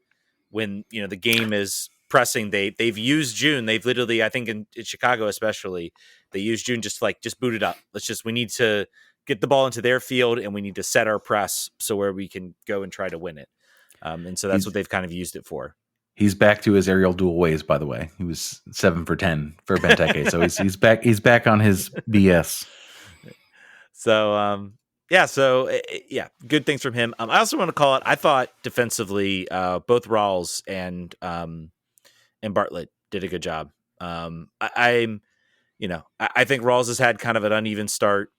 when the game is pressing. They've used June. They've literally, I think in Chicago especially, they used June just boot it up. We need to get the ball into their field, and we need to set our press so where we can go and try to win it. And so that's what they've kind of used it for. He's back to his aerial dual ways, by the way. He was 7 for 10 for Benteke, so he's back. He's back on his BS. So Yeah, so good things from him. I also want to call it. I thought defensively, both Rawls and Bartlett did a good job. I'm, I think Rawls has had kind of an uneven start,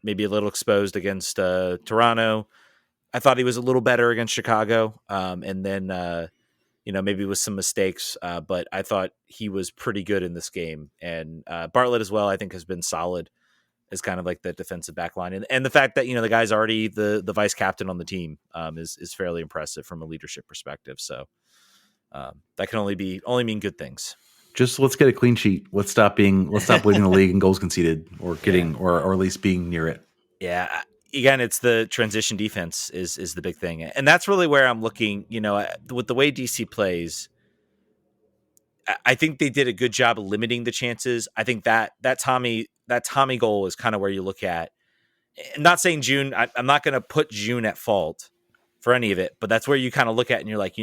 maybe a little exposed against Toronto. I thought he was a little better against Chicago, and then maybe with some mistakes, but I thought he was pretty good in this game. And Bartlett as well, I think, has been solid as kind of like the defensive back line. And the fact that, the guy's already the vice captain on the team is fairly impressive from a leadership perspective. So that can only mean good things. Just let's get a clean sheet. Let's stop leading the league in goals conceded or getting or at least being near it. Yeah. Again, it's the transition defense is the big thing. And that's really where I'm looking, with the way DC plays. I think they did a good job of limiting the chances. I think that Tommy goal is kind of where you look at. I'm not saying June. I'm not going to put June at fault for any of it, but that's where you kind of look at and you're like,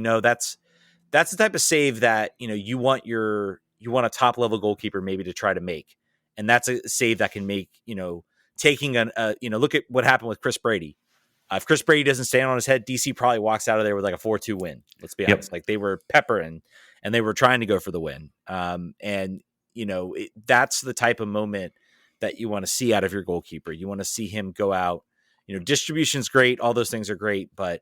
that's the type of save that you want a top level goalkeeper maybe to try to make, and that's a save that can make taking look at what happened with Chris Brady. If Chris Brady doesn't stand on his head, DC probably walks out of there with like a 4-2 win. Let's be honest. Like they were peppering and they were trying to go for the win. That's the type of moment that you want to see out of your goalkeeper. You want to see him go out. Distribution's great. All those things are great, but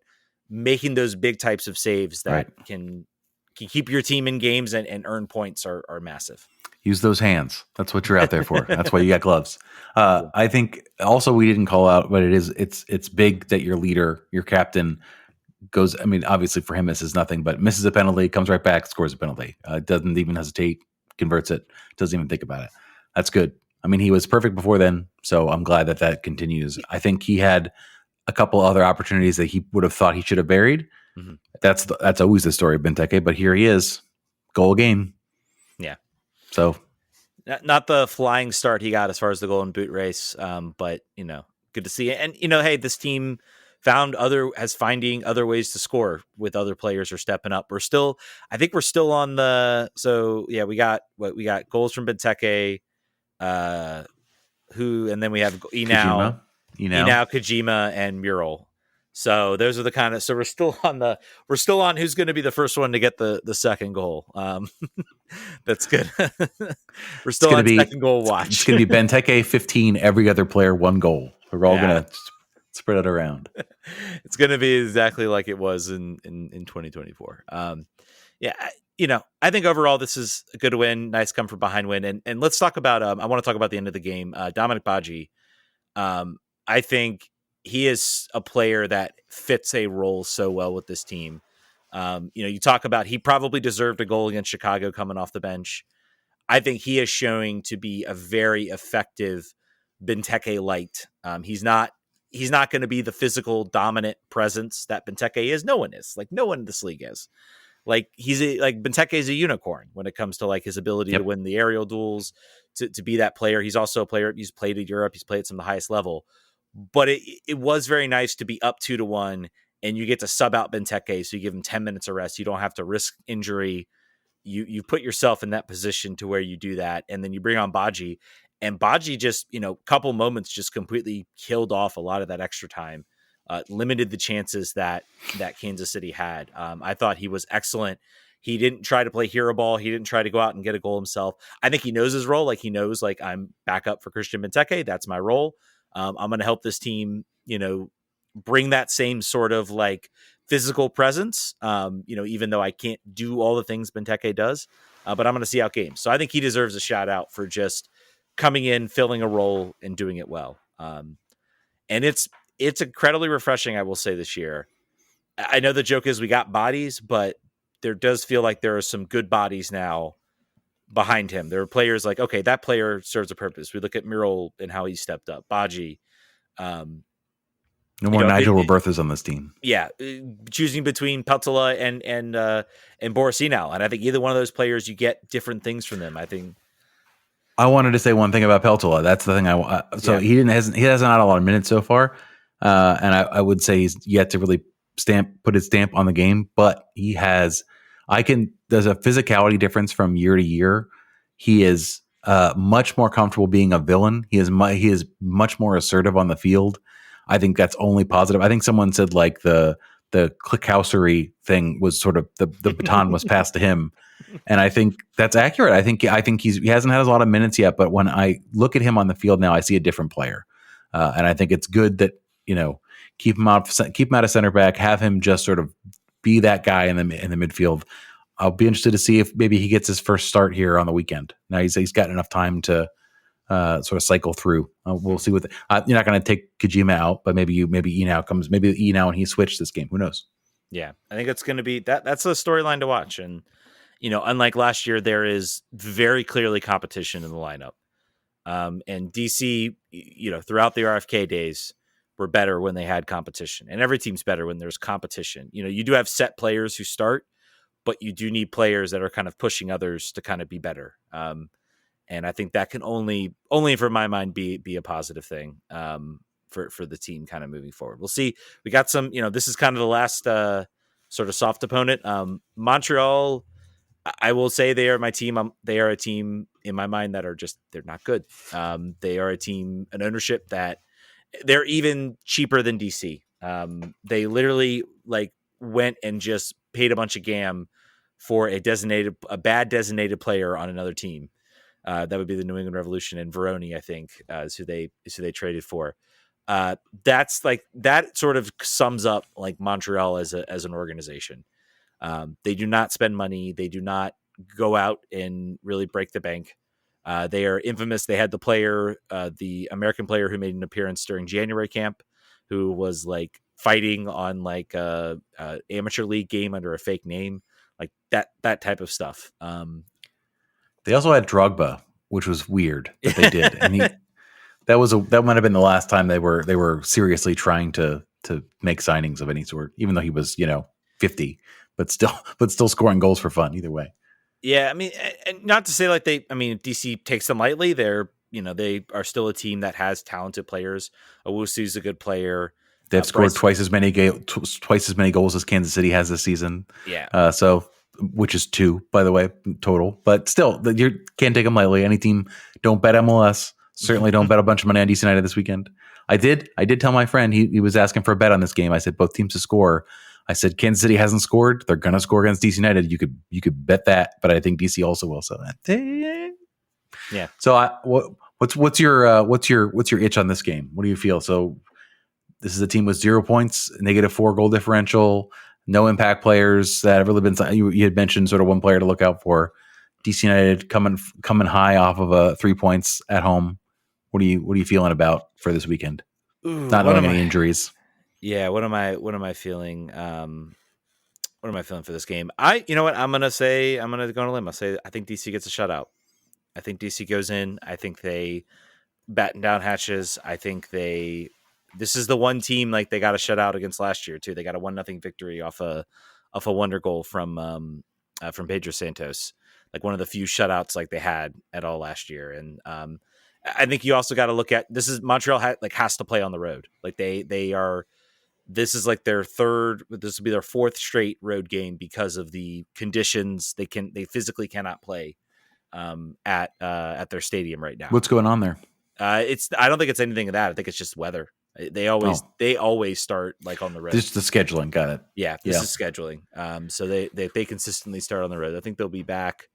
making those big types of saves that can keep your team in games and earn points are massive. Use those hands. That's what you're out there for. That's why you got gloves. I think also we didn't call out, but it's big that your leader, your captain goes. I mean, obviously for him, this is nothing, but misses a penalty, comes right back, scores a penalty. Doesn't even hesitate, converts it, doesn't even think about it. That's good. I mean, he was perfect before then, so I'm glad that continues. I think he had a couple other opportunities that he would have thought he should have buried. Mm-hmm. That's always the story of Benteke, but here he is, goal game. Yeah. So, not the flying start he got as far as the goal and boot race, but good to see it. And hey, this team finding other ways to score with other players or stepping up. I think we're still on the. So yeah, we got goals from Benteke, and then we have Inao, Kojima, and Mural. So those are the kind of. So we're still on who's going to be the first one to get the second goal. That's good. We're still on second goal watch. It's going to be Benteke 15, every other player 1 goal. We're all going to spread it around. It's going to be exactly like it was in 2024. I think overall this is a good win. Nice come from behind win. And let's talk about. I want to talk about the end of the game. Dominic Badji. I think he is a player that fits a role so well with this team. You talk about he probably deserved a goal against Chicago coming off the bench. I think he is showing to be a very effective Benteke light. He's not going to be the physical dominant presence that Benteke is. No one is. Like no one in this league is. Like Benteke is a unicorn when it comes to like his ability to win the aerial duels, to be that player. He's also a player. He's played in Europe. He's played at some of the highest level. But it was very nice to be up 2-1, and you get to sub out Benteke, so you give him 10 minutes of rest. You don't have to risk injury. You put yourself in that position to where you do that, and then you bring on Badji, and Badji just couple moments just completely killed off a lot of that extra time, limited the chances that Kansas City had. I thought he was excellent. He didn't try to play hero ball. He didn't try to go out and get a goal himself. I think he knows his role. Like he knows, like I'm back up for Christian Benteke. That's my role. I'm going to help this team, bring that same sort of like physical presence, even though I can't do all the things Benteke does, but I'm going to see out games. So I think he deserves a shout out for just coming in, filling a role and doing it well. And it's incredibly refreshing. I will say this year, I know the joke is we got bodies, but there does feel like there are some good bodies now behind him. There are players like, okay, that player serves a purpose. We look at Mural and how he stepped up. Badji. No more Nigel Roberthas on this team. Yeah. Choosing between Peltola and Borosino. And I think either one of those players, you get different things from them. I wanted to say one thing about Peltola. That's the thing he hasn't had a lot of minutes so far. And I would say he's yet to really put his stamp on the game, but he has, there's a physicality difference from year to year. He is much more comfortable being a villain. He is much more assertive on the field. I think that's only positive. I think someone said like the clickhousery thing was sort of the baton was passed to him. And I think that's accurate. I think he hasn't had a lot of minutes yet, but when I look at him on the field now, I see a different player. And I think it's good that, keep him out of center back, have him just sort of be that guy in the midfield. I'll be interested to see if maybe he gets his first start here on the weekend. Now he's got enough time to sort of cycle through. We'll see what you're not going to take Kojima out, but maybe Enau comes. Maybe Enau and he switched this game. Who knows? Yeah, I think it's going to be that's a storyline to watch. And unlike last year, there is very clearly competition in the lineup. And DC, throughout the RFK days, were better when they had competition, and every team's better when there's competition. You do have set players who start, but you do need players that are kind of pushing others to kind of be better. And I think that can only for my mind be a positive thing for the team kind of moving forward. We'll see. We got some, this is kind of the last sort of soft opponent. Montreal, I will say they are my team. They are a team in my mind that are they're not good. They are a team, an ownership that they're even cheaper than DC. They literally went and just paid a bunch of gam for a bad designated player on another team. That would be the New England Revolution, and Veroni, I think, is who they traded for. That's that sort of sums up Montreal as an organization. They do not spend money. They do not go out and really break the bank. They are infamous. They had the American player who made an appearance during January camp, who was fighting on a amateur league game under a fake name, that type of stuff. They also had Drogba, which was weird that they did, and that might have been the last time they were seriously trying to make signings of any sort, even though he was 50, but still scoring goals for fun either way. Yeah, I mean, and not to say DC takes them lightly. They are still a team that has talented players. Owusu's a good player. They've scored twice as many goals as Kansas City has this season. Yeah. Which is 2, by the way, total. But still, you can't take them lightly. Any team, don't bet MLS. Certainly don't bet a bunch of money on DC United this weekend. I did tell my friend, he was asking for a bet on this game. I said, both teams to score. I said, Kansas City hasn't scored. They're going to score against DC United. You could bet that, but I think DC also will. So, yeah. So what's your itch on this game? What do you feel? So this is a team with 0 points, -4 goal differential, no impact players that have really been. You had mentioned sort of one player to look out for. DC United coming high off of 3 points at home. What are you feeling about for this weekend? Not knowing any injuries. Yeah, what am I feeling? What am I feeling for this game? You know what? I'm gonna go on a limb. I'll say I think DC gets a shutout. I think DC goes in. I think they batten down hatches. I think this is the one team they got a shutout against last year too. They got a 1-0 victory off a wonder goal from Pedro Santos. One of the few shutouts they had at all last year. And I think you also got to look at this is Montreal has to play on the road. They are. This is their third. This will be their 4th straight road game because of the conditions. They physically cannot play at their stadium right now. What's going on there? I don't think it's anything of that. I think it's just weather. They always start on the road. This is the scheduling. Got it. Yeah, this is scheduling. So they consistently start on the road. I think they'll be back.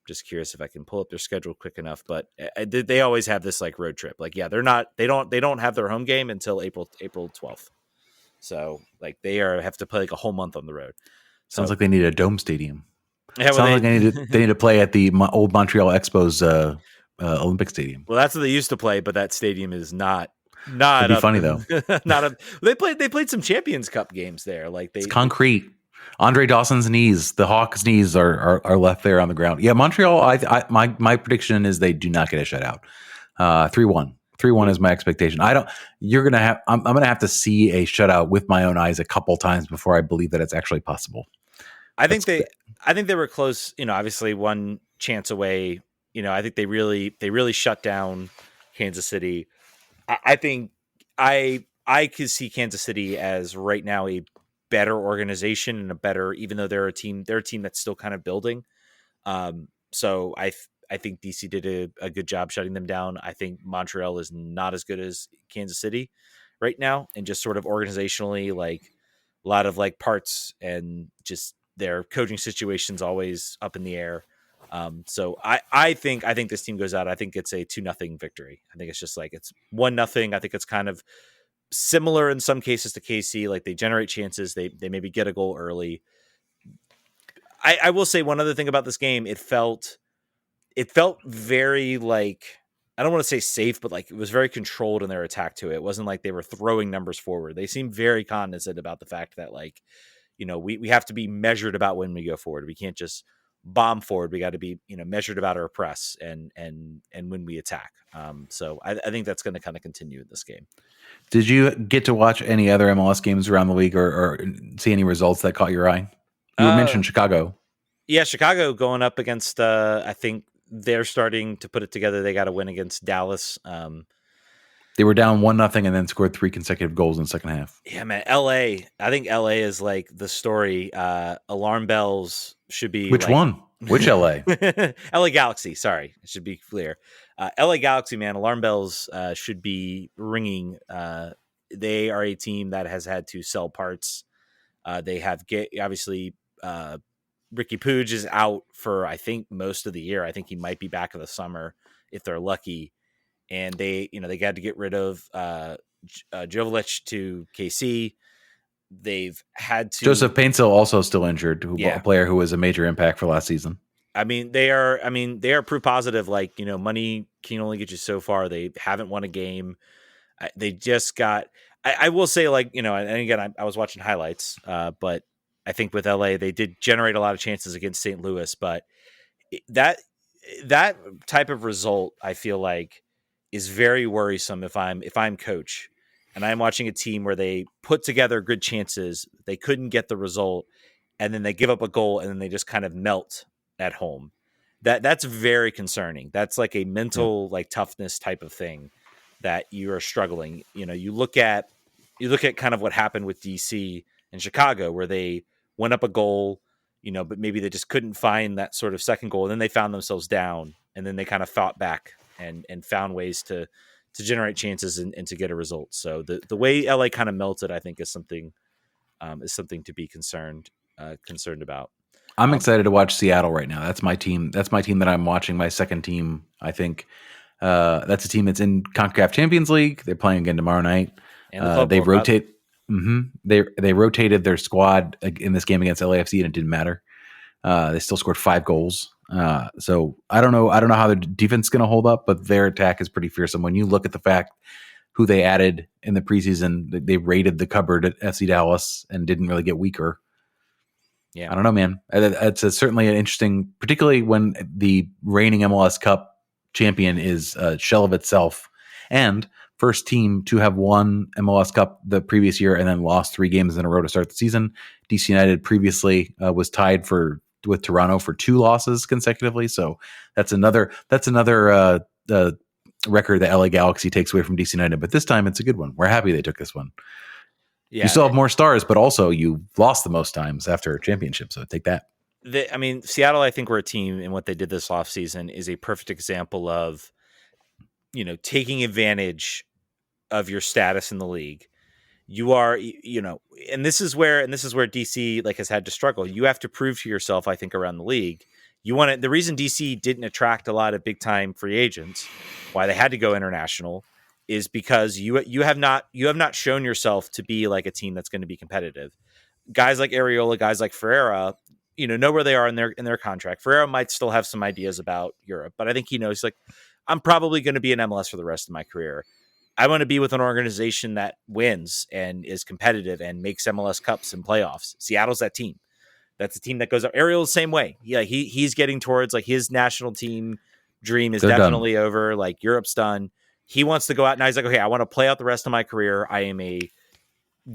Just curious if I can pull up their schedule quick enough, but they always have this road trip. They don't have their home game until April 12th. So they have to play a whole month on the road. Sounds like they need a dome stadium. Yeah, Sounds like they need to play at the old Montreal Expos Olympic Stadium. Well, that's what they used to play, but that stadium is not. It'd be funny though. They played some Champions Cup games there. It's concrete. Andre Dawson's knees, the Hawks' knees are left there on the ground. Yeah, Montreal. My prediction is they do not get a shutout. 3-1. 3-1 is my expectation. I'm going to have to see a shutout with my own eyes a couple times before I believe that it's actually possible. I think they were close. Obviously one chance away. I think they really shut down Kansas City. I think I could see Kansas City as right now a better organization and a better, even though they're a team that's still kind of building. So I think DC did a good job shutting them down. I think Montreal is not as good as Kansas City right now, and just sort of organizationally, like a lot of like parts and just their coaching situations always up in the air. So I think this team goes out. I think it's a 2-0 victory. I think it's just like it's 1-0. I think it's kind of similar in some cases to KC. Like they generate chances. They maybe get a goal early. I will say one other thing about this game. It felt very like, I don't want to say safe, but like it was very controlled in their attack to it. It wasn't like they were throwing numbers forward. They seemed very cognizant about the fact that like, we have to be measured about when we go forward. We can't just bomb forward. We got to be, measured about our press and when we attack. So I think that's going to kind of continue in this game. Did you get to watch any other MLS games around the league or see any results that caught your eye? You mentioned Chicago. Yeah, Chicago going up against, I think they're starting to put it together. They got to win against Dallas. They were down 1-0 and then scored 3 consecutive goals in the second half. Yeah, man. LA. I think LA is like the story. Alarm bells should be. Which one? Which LA? LA Galaxy. Sorry. It should be clear. LA Galaxy, man. Alarm bells should be ringing. They are a team that has had to sell parts. They have obviously Ricky Puig is out for, I think, most of the year. I think he might be back in the summer if they're lucky. And they got to get rid of Jovic to KC. They've had to. Joseph Paintsel also still injured, a player who was a major impact for last season. I mean, they are proof positive. Like, money can only get you so far. They haven't won a game. They just got. I will say, like, and again, I was watching highlights, but I think with LA they did generate a lot of chances against St. Louis, but that type of result, I feel like, is very worrisome if I'm coach and I'm watching a team where they put together good chances, they couldn't get the result, and then they give up a goal and then they just kind of melt at home. That's very concerning. That's like a mental like toughness type of thing that you are struggling. You look at kind of what happened with DC and Chicago, where they went up a goal, but maybe they just couldn't find that sort of second goal. And then they found themselves down, and then they kind of fought back and found ways to generate chances and to get a result. So the way LA kind of melted, I think, is something to be concerned about. I'm excited to watch Seattle right now. That's my team. That's my team that I'm watching. My second team, I think. That's a team that's in CONCACAF Champions League. They're playing again tomorrow night. And they rotate. They rotated their squad in this game against LAFC, and it didn't matter. They still scored 5 goals. So I don't know how their defense is going to hold up, but their attack is pretty fearsome. When you look at the fact who they added in the preseason, they raided the cupboard at FC Dallas and didn't really get weaker. Yeah, I don't know, man. It's certainly an interesting, particularly when the reigning MLS Cup champion is a shell of itself, and first team to have won MLS Cup the previous year and then lost 3 games in a row to start the season. DC United previously was tied with Toronto for 2 losses consecutively. So that's another record that LA Galaxy takes away from DC United. But this time it's a good one. We're happy they took this one. Yeah, you still have more stars, but also you lost the most times after a championship. So take that. Seattle, I think, we're a team, and what they did this offseason is a perfect example of, taking advantage of your status in the league. You are, and this is where DC like has had to struggle. You have to prove to yourself, I think, around the league. The reason DC didn't attract a lot of big time free agents, why they had to go international, is because you have not shown yourself to be like a team that's going to be competitive. Guys like Areola, guys like Ferreira, know where they are in their contract. Ferreira might still have some ideas about Europe, but I think he knows, like, I'm probably going to be in MLS for the rest of my career. I want to be with an organization that wins and is competitive and makes MLS Cups and playoffs. Seattle's that team. That's a team that goes up. Ariel's the same way. Yeah, he's getting towards, like, his national team dream is definitely over. Like, Europe's done. He wants to go out. Now he's like, okay, I want to play out the rest of my career. I am a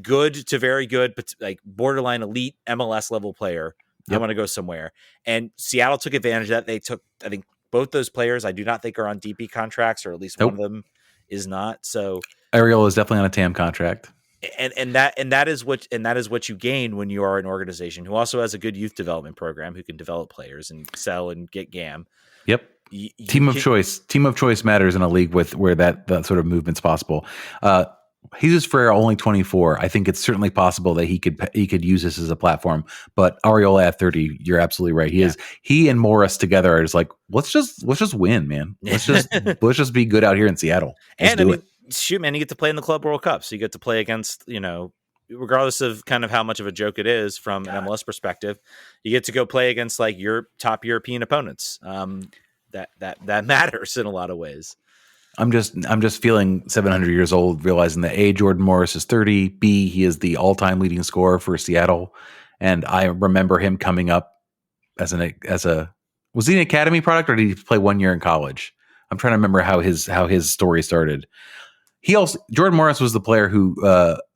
good to very good, but like borderline elite MLS level player. Yep. I want to go somewhere. And Seattle took advantage of that. They took, I think, both those players, I do not think are on DP contracts, or at least one of them is not. So Ariel is definitely on a TAM contract. And that is what you gain when you are an organization who also has a good youth development program, who can develop players and sell and get GAM. Yep. Team of choice matters in a league where that sort of movement's possible. Jesus Ferreira only 24. I think it's certainly possible that he could use this as a platform. But Ariola at 30, you're absolutely right. He and Morris together are just like, let's just win, man. Let's just be good out here in Seattle. And I mean, shoot, man, you get to play in the Club World Cup, so you get to play against, regardless of kind of how much of a joke it is from an MLS perspective, you get to go play against like your top European opponents. That matters in a lot of ways. I'm just feeling 700 years old, realizing that A, Jordan Morris is 30, B, he is the all-time leading scorer for Seattle, and I remember him coming up as was he an academy product or did he play 1 year in college? I'm trying to remember how his story started. Jordan Morris was the player who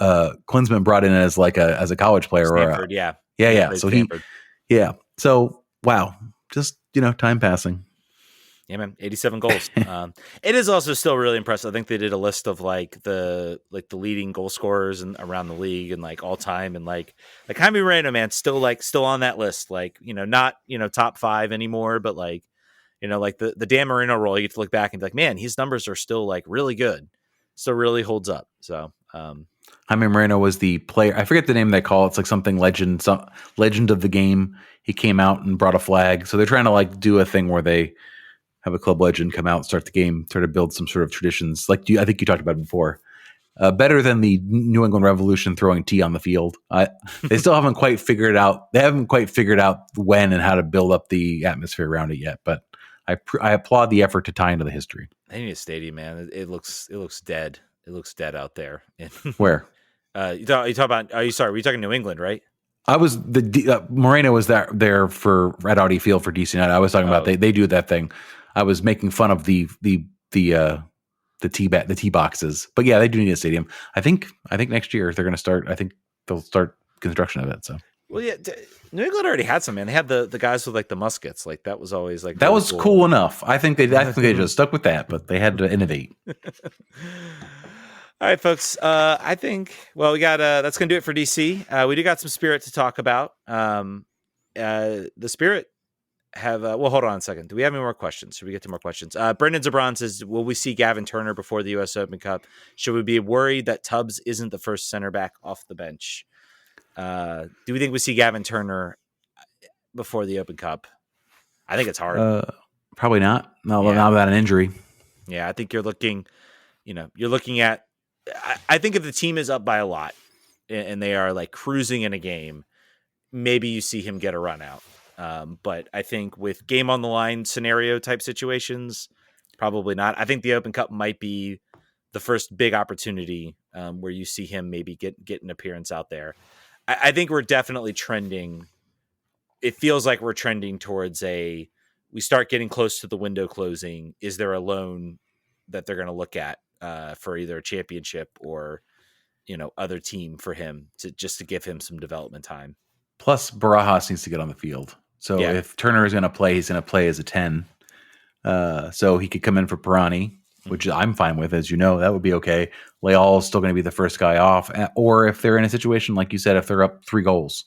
Klinsman brought in as a college player. Stanford, yeah. So Stanford. So wow, just time passing. Yeah, man, 87 goals. It is also still really impressive. I think they did a list of like the leading goal scorers and around the league and like all time, and like Jaime Moreno, man, still on that list. Like, not top 5 anymore, but like like the Dan Marino role, you get to look back and be like, man, his numbers are still like really good, still really holds up. So Jaime Moreno was the player. I forget the name they call it. It's like something legend of the game. He came out and brought a flag. So they're trying to like do a thing where they have a club legend come out, start the game, try to build some sort of traditions. Like I think you talked about it before. Better than the New England Revolution throwing tea on the field. They still haven't quite figured out. They haven't quite figured out when and how to build up the atmosphere around it yet. But I applaud the effort to tie into the history. They need a stadium, man. It looks dead. It looks dead out there. Where? You talk about? Are you sorry? Were you talking New England, right? I was Moreno was there for Red Audi Field for DC United. I was talking about they do that thing. I was making fun of the tee boxes, but yeah, they do need a stadium. I think next year they're going to start. I think they'll start construction of it. So well, yeah, New England already had some, man. They had the guys with like the muskets. Like that was always like that really was cool enough. I think they just stuck with that, but they had to innovate. All right, folks. I think we got that's going to do it for DC. We do got some Spirit to talk about. The Spirit have hold on a second. Do we have any more questions? Should we get to more questions? Brendan Zabron says, will we see Gavin Turner before the US Open Cup? Should we be worried that Tubbs isn't the first center back off the bench? Do we think we see Gavin Turner before the Open Cup? I think it's hard. Probably not. Not without an injury. Yeah, I think you're looking at, I think if the team is up by a lot and they are like cruising in a game, maybe you see him get a run out. But I think with game on the line scenario type situations, probably not. I think the Open Cup might be the first big opportunity where you see him maybe get an appearance out there. I think we're definitely trending. It feels like we're trending towards we start getting close to the window closing. Is there a loan that they're going to look at for either a championship or, other team for him to give him some development time? Plus Barajas needs to get on the field. So if Turner is going to play, he's going to play as a 10. So he could come in for Pirani, which I'm fine with. As you know, that would be okay. Leal is still going to be the first guy off. Or if they're in a situation, like you said, if they're up 3 goals,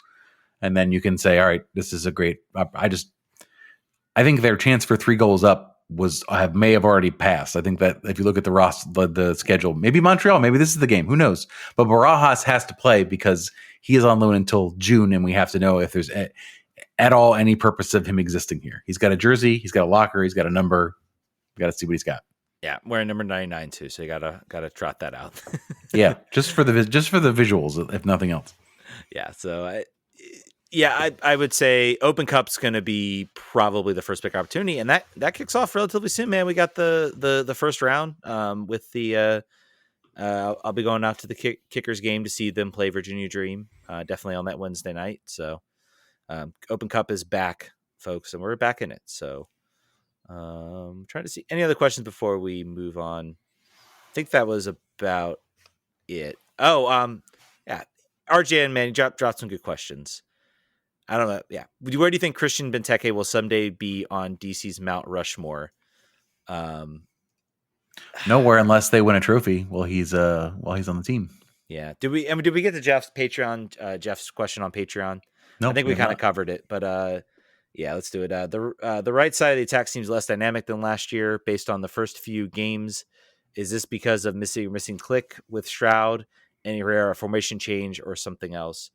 and then you can say, all right, this is a great, I think their chance for 3 goals up may have already passed. I think that if you look at the schedule, maybe Montreal, maybe this is the game, who knows? But Barajas has to play because he is on loan until June, and we have to know if there's at all any purpose of him existing here. He's got a jersey, he's got a locker, he's got a number. We got to see what he's got. Yeah, wearing number 99 too, so you gotta trot that out. Yeah, just for the visuals, if nothing else. Yeah, so I would say Open Cup's going to be probably the first big opportunity, and that kicks off relatively soon, man. We got the first round with the. I'll be going out to the Kickers game to see them play Virginia Dream, definitely on that Wednesday night. So Open Cup is back, folks, and we're back in it. So trying to see any other questions before we move on. I think that was about it. Yeah, RJ and Manny dropped some good questions. I don't know. Yeah, where do you think Christian Benteke will someday be on DC's Mount Rushmore? Nowhere unless they win a trophy while he's on the team. Yeah. Did we get to Jeff's question on Patreon? No, I think we kind of covered it, but yeah, let's do it. The right side of the attack seems less dynamic than last year based on the first few games. Is this because of missing click with Stroud, any rare formation change, or something else?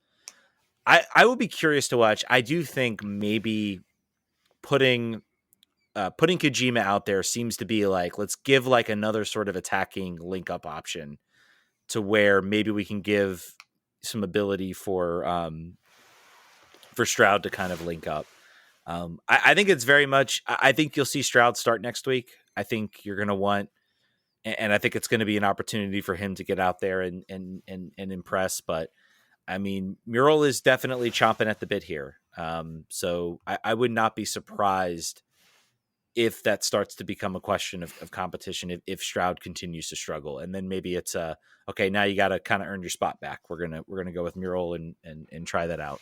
I will be curious to watch. I do think maybe putting Kojima out there seems to be like, let's give like another sort of attacking link up option to where maybe we can give some ability for Stroud to kind of link up. I think it's very much. I think you'll see Stroud start next week. I think you're going to want, and I think it's going to be an opportunity for him to get out there and impress. But I mean, Mural is definitely chomping at the bit here. So I would not be surprised if that starts to become a question of competition, if Stroud continues to struggle, and then maybe it's okay, now you got to kind of earn your spot back. We're gonna go with Mural and try that out.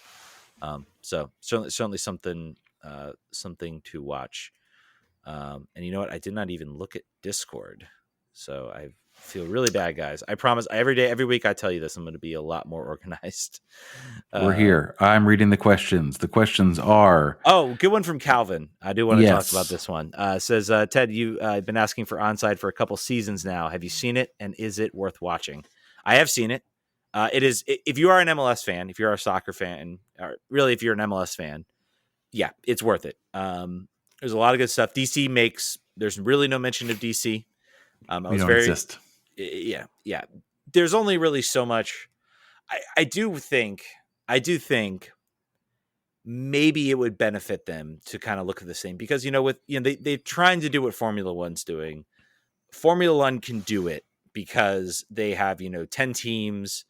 So certainly something to watch. And you know what? I did not even look at Discord, so I feel really bad, guys. I promise every week I tell you this, I'm going to be a lot more organized. We're here. I'm reading the questions. The questions are... Oh, good one from Calvin. I do want to talk about this one. Says, Ted, you've been asking for Onside for a couple seasons now. Have you seen it, and is it worth watching? I have seen it. It is, if you are an MLS fan, if you're a soccer fan, or really if you're an MLS fan, yeah, it's worth it. There's a lot of good stuff. There's really no mention of DC. We don't exist. Yeah. There's only really so much. I do think maybe it would benefit them to kind of look at this thing because, they're trying to do what Formula One's doing. Formula One can do it because they have, 10 teams.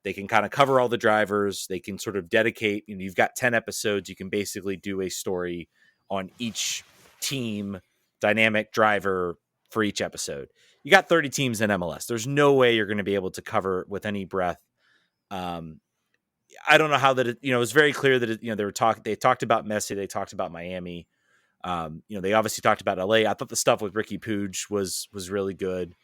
They can kind of cover all the drivers. They can sort of dedicate, you've got 10 episodes. You can basically do a story on each team, dynamic driver for each episode. You got 30 teams in MLS. There's no way you're going to be able to cover with any breath. I don't know how that, it was very clear that, they talked about Messi. They talked about Miami. They obviously talked about LA. I thought the stuff with Ricky Puig was really good.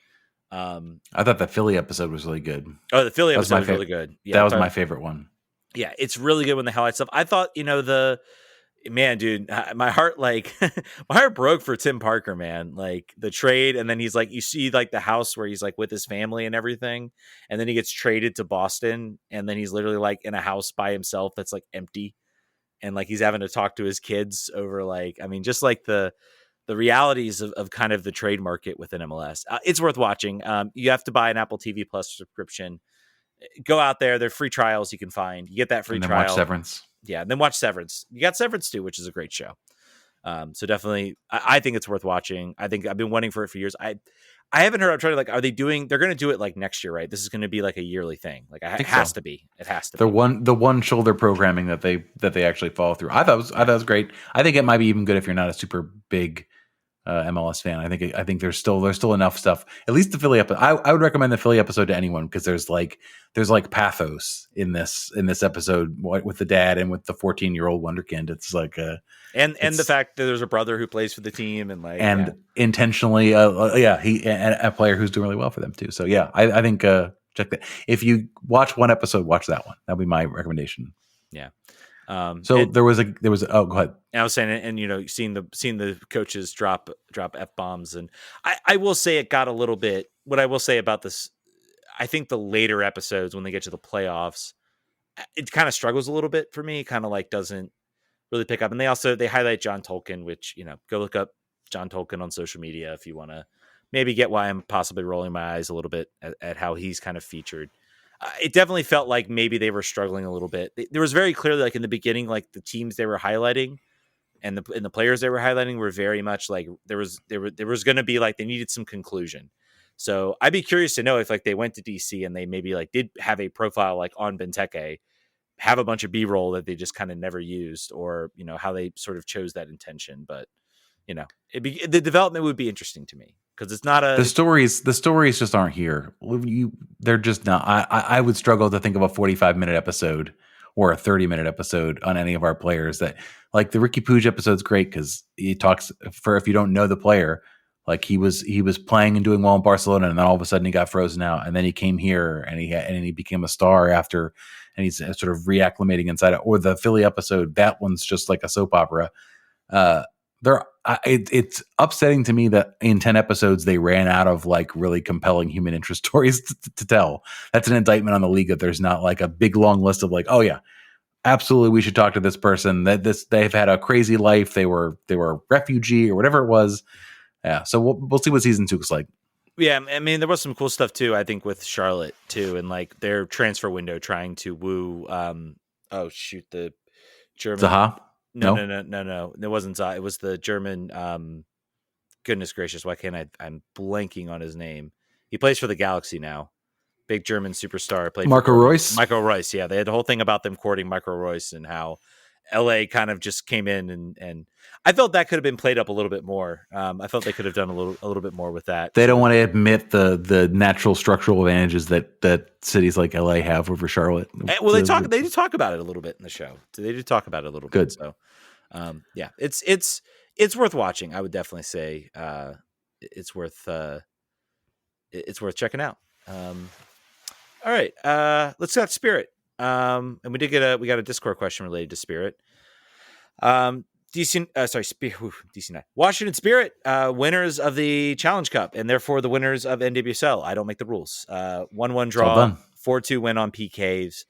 I thought the Philly episode was really good. Oh, the Philly episode was really good. Yeah, that was my favorite one. Yeah, it's really good when they highlight stuff. I thought, man, dude, my heart broke for Tim Parker, man. Like the trade, and then he's like, you see like the house where he's like with his family and everything, and then he gets traded to Boston, and then he's literally like in a house by himself that's like empty, and like he's having to talk to his kids over just like the realities of kind of the trade market within MLS. It's worth watching. You have to buy an Apple TV Plus subscription. Go out there. They're free trials you can find. You get that free trial. Watch Severance. Yeah, and then watch Severance. You got Severance too, which is a great show. So definitely, I think it's worth watching. I think I've been waiting for it for years. I haven't heard. I'm trying to they're going to do it like next year, right? This is going to be like a yearly thing. Like it has to be. It has to be. The one shoulder programming that they actually follow through. I thought it was great. I think it might be even good if you're not a super big MLS fan. I think there's still enough stuff. At least the Philly episode. I would recommend the Philly episode to anyone because there's pathos in this episode with the dad and with the 14-year-old wonderkind. It's like and the fact that there's a brother who plays for the team and intentionally a player who's doing really well for them too. So yeah, I think check that. If you watch one episode, watch that one. That'll be my recommendation. Yeah. There was oh, go ahead. I was saying, and seeing the coaches drop F-bombs, and I will say it got a little bit. What I will say about this, I think the later episodes when they get to the playoffs, it kind of struggles a little bit for me. It kind of doesn't really pick up, and they highlight John Tolkien, which go look up John Tolkien on social media if you want to maybe get why I'm possibly rolling my eyes a little bit at how he's kind of featured. It definitely felt like maybe they were struggling a little bit. There was very clearly, in the beginning, the teams they were highlighting and the players they were highlighting were very much there was going to be they needed some conclusion. So I'd be curious to know if they went to DC and they maybe did have a profile on Benteke, have a bunch of B-roll that they just kind of never used, or how they sort of chose that intention. But the development would be interesting to me. Because it's not the stories just aren't here. They're just not. I would struggle to think of a 45-minute episode or a 30-minute episode on any of our players that the Ricky Puig episode's great because he talks if you don't know the player, he was playing and doing well in Barcelona and then all of a sudden he got frozen out and then he came here and he became a star after and he's sort of reacclimating inside it. Or the Philly episode, that one's just like a soap opera. it's upsetting to me that in 10 episodes they ran out of like really compelling human interest stories to tell. That's an indictment on the league that there's not like a big long list of like, oh yeah, absolutely we should talk to this person, they've had a crazy life, they were a refugee or whatever it was. Yeah, so we'll see what season 2 looks like. Yeah, I mean, there was some cool stuff too, I think, with Charlotte too, and like their transfer window trying to woo. Oh shoot, the German. Zaha? No. It wasn't Zaha. It was the German. Goodness gracious, why can't I'm blanking on his name? He plays for the Galaxy now. Big German superstar. Played Marco for Reus? Michael Royce. Yeah, they had the whole thing about them courting Michael Royce and how LA kind of just came in and I felt that could have been played up a little bit more. I felt they could have done a little bit more with that. They don't want to admit the natural structural advantages that cities like LA have over Charlotte. Well, they do talk about it a little bit in the show. They do talk about it a little bit. So, yeah, it's worth watching. I would definitely say it's worth checking out. All right, let's talk Spirit. And we got a Discord question related to Spirit. DC 9. Washington Spirit, winners of the Challenge Cup, and therefore the winners of NWSL. I don't make the rules. 1-1 draw, 4-2 win on PKs.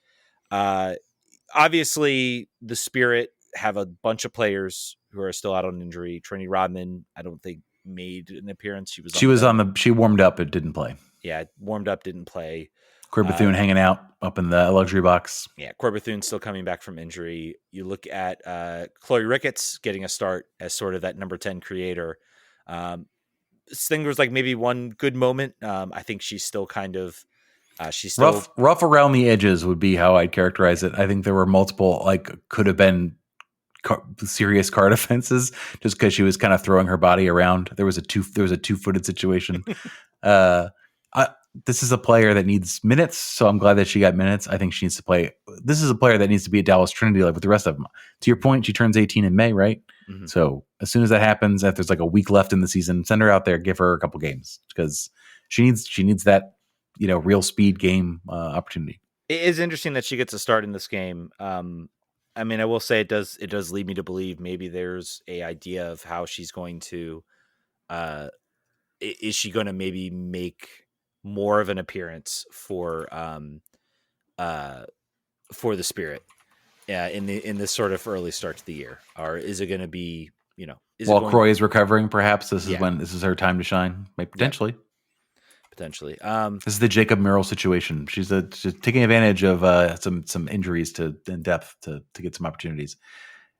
Obviously, the Spirit have a bunch of players who are still out on injury. Trini Rodman, I don't think made an appearance. She warmed up, but didn't play. Yeah, warmed up, didn't play. Corey Bethune hanging out up in the luxury box. Yeah, Corey Bethune still coming back from injury. You look at Chloe Ricketts getting a start as sort of that number 10 creator. This thing was like maybe one good moment. I think she's still kind of she's still rough around the edges would be how I'd characterize it. I think there were multiple could have been serious card offenses just because she was kind of throwing her body around. There was a two-footed situation. This is a player that needs minutes, so I'm glad that she got minutes. I think she needs to play. This is a player that needs to be at Dallas Trinity like with the rest of them. To your point, she turns 18 in May, right? Mm-hmm. So as soon as that happens, if there's like a week left in the season, send her out there, give her a couple games because she needs that real speed game opportunity. It is interesting that she gets a start in this game. I mean, I will say it does lead me to believe maybe there's a idea of how she's going to. Is she going to maybe make more of an appearance for the Spirit in this sort of early start to the year, or is it going to be while Croy is recovering? Perhaps this is her time to shine. Maybe potentially. This is the Jacob Merrill situation. She's taking advantage of some injuries in depth to get some opportunities.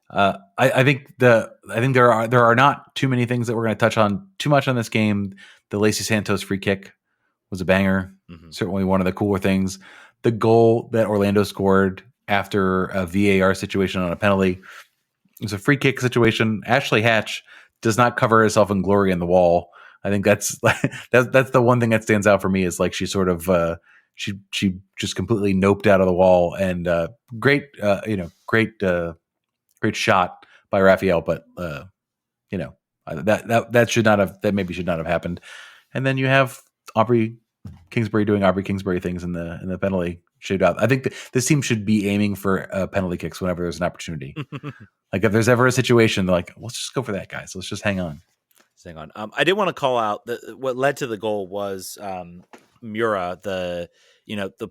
I think there are not too many things that we're going to touch on too much on this game. The Lacey Santos free kick was a banger. Mm-hmm. Certainly one of the cooler things. The goal that Orlando scored after a VAR situation on a penalty, it was a free kick situation. Ashley Hatch does not cover herself in glory in the wall. I think that's the one thing that stands out for me is like she sort of she just completely noped out of the wall and great shot by Raphael, but that should not have happened. And then you have Aubrey Kingsbury doing Aubrey Kingsbury things in the penalty shootout. I think this team should be aiming for penalty kicks whenever there's an opportunity. Like if there's ever a situation, they're like, let's just go for that, guys. Let's just hang on. I did want to call out what led to the goal was Mura, the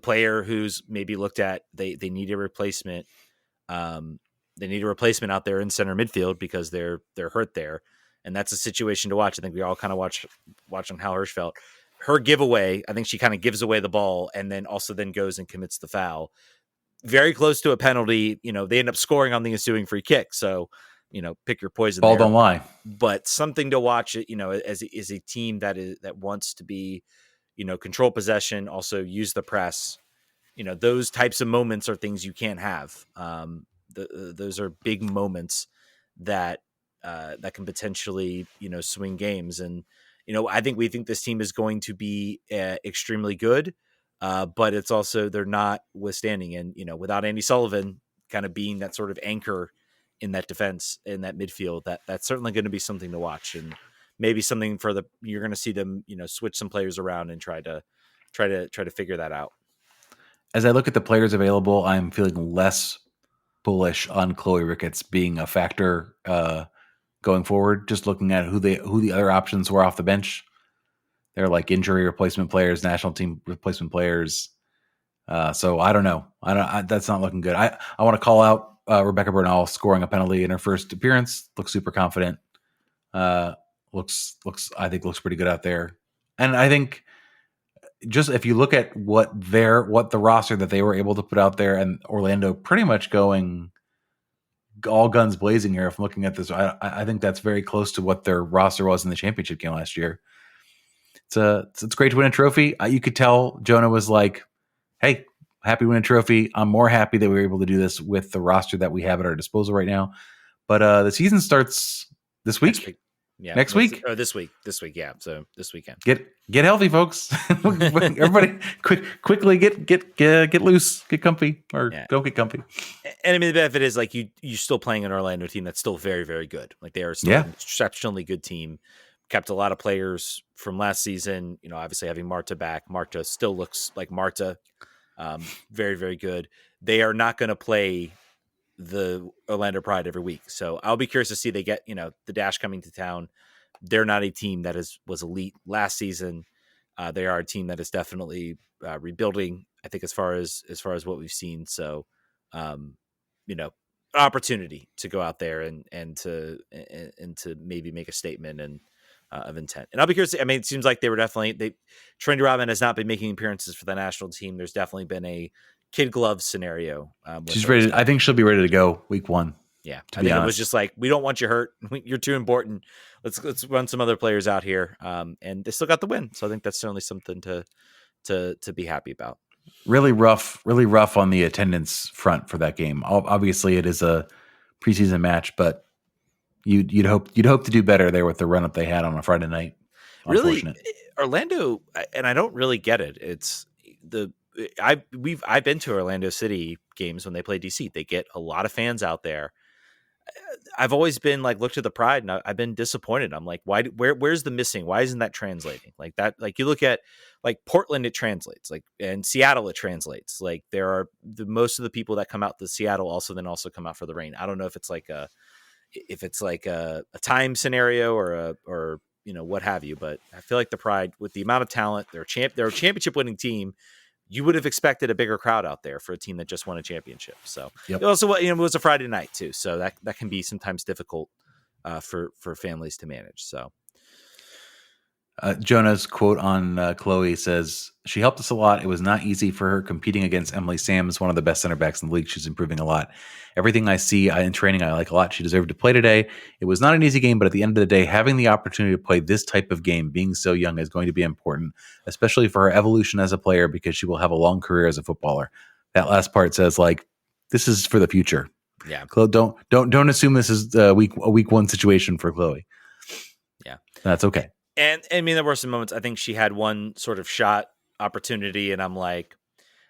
player who's maybe looked at. They need a replacement. They need a replacement out there in center midfield because they're hurt there, and that's a situation to watch. I think we all kind of watching Hal Hirschfeld. Her giveaway, I think she kind of gives away the ball and then goes and commits the foul. Very close to a penalty. They end up scoring on the ensuing free kick. So, pick your poison. Ball don't lie. But something to watch it, as a team that wants to be, control possession, also use the press. Those types of moments are things you can't have. Those are big moments that can potentially, swing games. And, we think this team is going to be extremely good, but it's also they're not withstanding. And, without Andy Sullivan kind of being that sort of anchor in that defense, in that midfield, that's certainly going to be something to watch, and maybe something you're going to see them, switch some players around and try to figure that out. As I look at the players available, I'm feeling less bullish on Chloe Ricketts being a factor going forward. Just looking at who the other options were off the bench. They're like injury replacement players, national team replacement players. So I don't know. That's not looking good. I want to call out Rebecca Bernal scoring a penalty in her first appearance. Looks super confident. Looks pretty good out there. And I think just if you look at what the roster that they were able to put out there, and Orlando pretty much going all guns blazing here. If I'm looking at this, I think that's very close to what their roster was in the championship game last year. It's great to win a trophy. You could tell Jonah was like, hey, happy to win a trophy. I'm more happy that we were able to do this with the roster that we have at our disposal right now. But the season starts this week. Next week? Or this week. Yeah. So this weekend. Get healthy, folks. Everybody, quickly get loose, get comfy, or don't get comfy. And I mean, the benefit is like you're still playing an Orlando team that's still very, very good. Like they are still an exceptionally good team. Kept a lot of players from last season. Obviously having Marta back. Marta still looks like Marta. Very, very good. They are not going to play the Orlando Pride every week. So I'll be curious to see they get, the Dash coming to town. They're not a team that was elite last season. They are a team that is definitely rebuilding, I think, as far as what we've seen. So, opportunity to go out there and to maybe make a statement and of intent. And I'll be curious. I mean, it seems like Trendy Rodman has not been making appearances for the national team. There's definitely been a kid glove scenario. She's ready. I think she'll be ready to go week 1. Yeah. I think it was just like, we don't want you hurt. You're too important. Let's run some other players out here. And they still got the win. So I think that's certainly something to be happy about. Really rough on the attendance front for that game. Obviously it is a preseason match, but you'd hope to do better there with the run up they had on a Friday night. Really, Orlando, and I don't really get it. It's I've been to Orlando City games when they play DC. They get a lot of fans out there. I've always been like, looked at the Pride, and I've been disappointed. I'm like, where's the missing? Why isn't that translating like that? Like you look at like Portland, it translates, like, and Seattle, it translates. Like there are most of the people that come out to Seattle also come out for the rain. I don't know if it's like a time scenario or what have you, but I feel like the Pride, with the amount of talent, they're a championship winning team. You would have expected a bigger crowd out there for a team that just won a championship. So It also, it was a Friday night too. So that can be sometimes difficult for families to manage. So Jonah's quote on Chloe says, she helped us a lot. It was not easy for her competing against Emily Sams, one of the best center backs in the league. She's improving a lot. Everything I see in training, I like a lot. She deserved to play today. It was not an easy game, but at the end of the day, having the opportunity to play this type of game, being so young, is going to be important, especially for her evolution as a player, because she will have a long career as a footballer. That last part says, like, this is for the future. Yeah. Chloe, don't assume this is a week 1 situation for Chloe. Yeah. That's okay. And I mean, there were some moments. I think she had one sort of shot opportunity, and I'm like,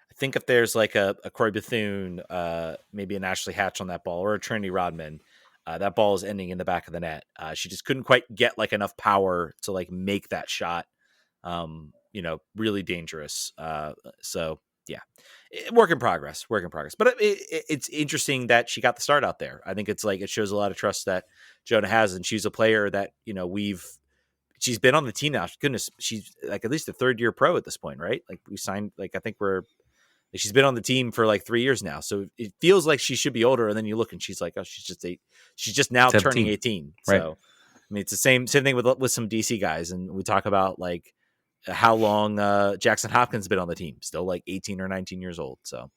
I think if there's like a Corey Bethune, maybe an Ashley Hatch on that ball, or a Trinity Rodman, that ball is ending in the back of the net. She just couldn't quite get like enough power to like make that shot, really dangerous. So yeah, work in progress. But it's interesting that she got the start out there. I think it's like, it shows a lot of trust that Jonah has, and she's a player that, she's been on the team now. Goodness, she's like at least a 3rd-year pro at this point, right? Like we signed, like I think she's been on the team for like 3 years now. So it feels like she should be older. And then you look and she's like, oh, she's just now 17. Turning 18. Right. So I mean, it's the same thing with some DC guys. And we talk about like how long Jackson Hopkins been on the team, still like 18 or 19 years old. So.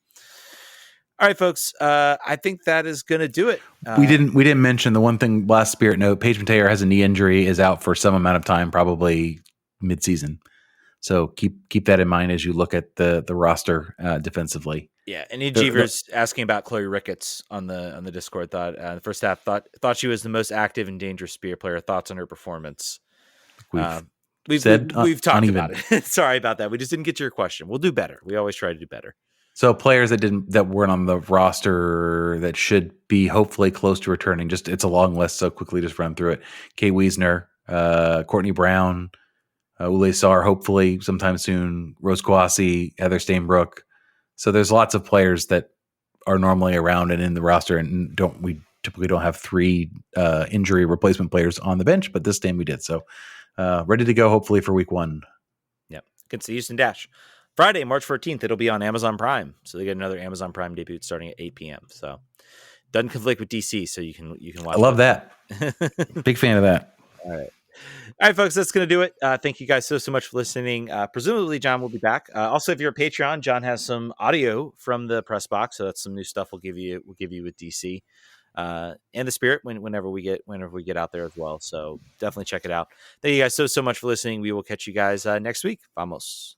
All right, folks. I think that is going to do it. We didn't mention the one thing. Last Spirit note: Paige Mateer has a knee injury, is out for some amount of time, probably mid-season. So keep that in mind as you look at the roster defensively. Yeah, and Jeevers asking about Chloe Ricketts on the Discord. The first half thought she was the most active and dangerous Spear player. Thoughts on her performance? We've talked about it. Sorry about that. We just didn't get to your question. We'll do better. We always try to do better. So players that weren't on the roster that should be hopefully close to returning. Just it's a long list, so quickly just run through it. Kay Wiesner, Courtney Brown, Ule Sar, hopefully sometime soon. Rose Kouassi, Heather Stainbrook. So there's lots of players that are normally around and in the roster, and typically don't have 3 injury replacement players on the bench, but this game we did. So ready to go, hopefully, for week 1. Yep. Against the Houston Dash. Friday, March 14th, it'll be on Amazon Prime. So they get another Amazon Prime debut starting at 8 p.m. So doesn't conflict with DC, so you can watch. I love that. Big fan of that. All right, folks, that's going to do it. Thank you guys so much for listening. Presumably, Jon will be back. Also, if you're a Patreon, Jon has some audio from the press box, so that's some new stuff we'll give you with DC and the Spirit whenever we get out there as well. So definitely check it out. Thank you guys so much for listening. We will catch you guys next week. Vamos.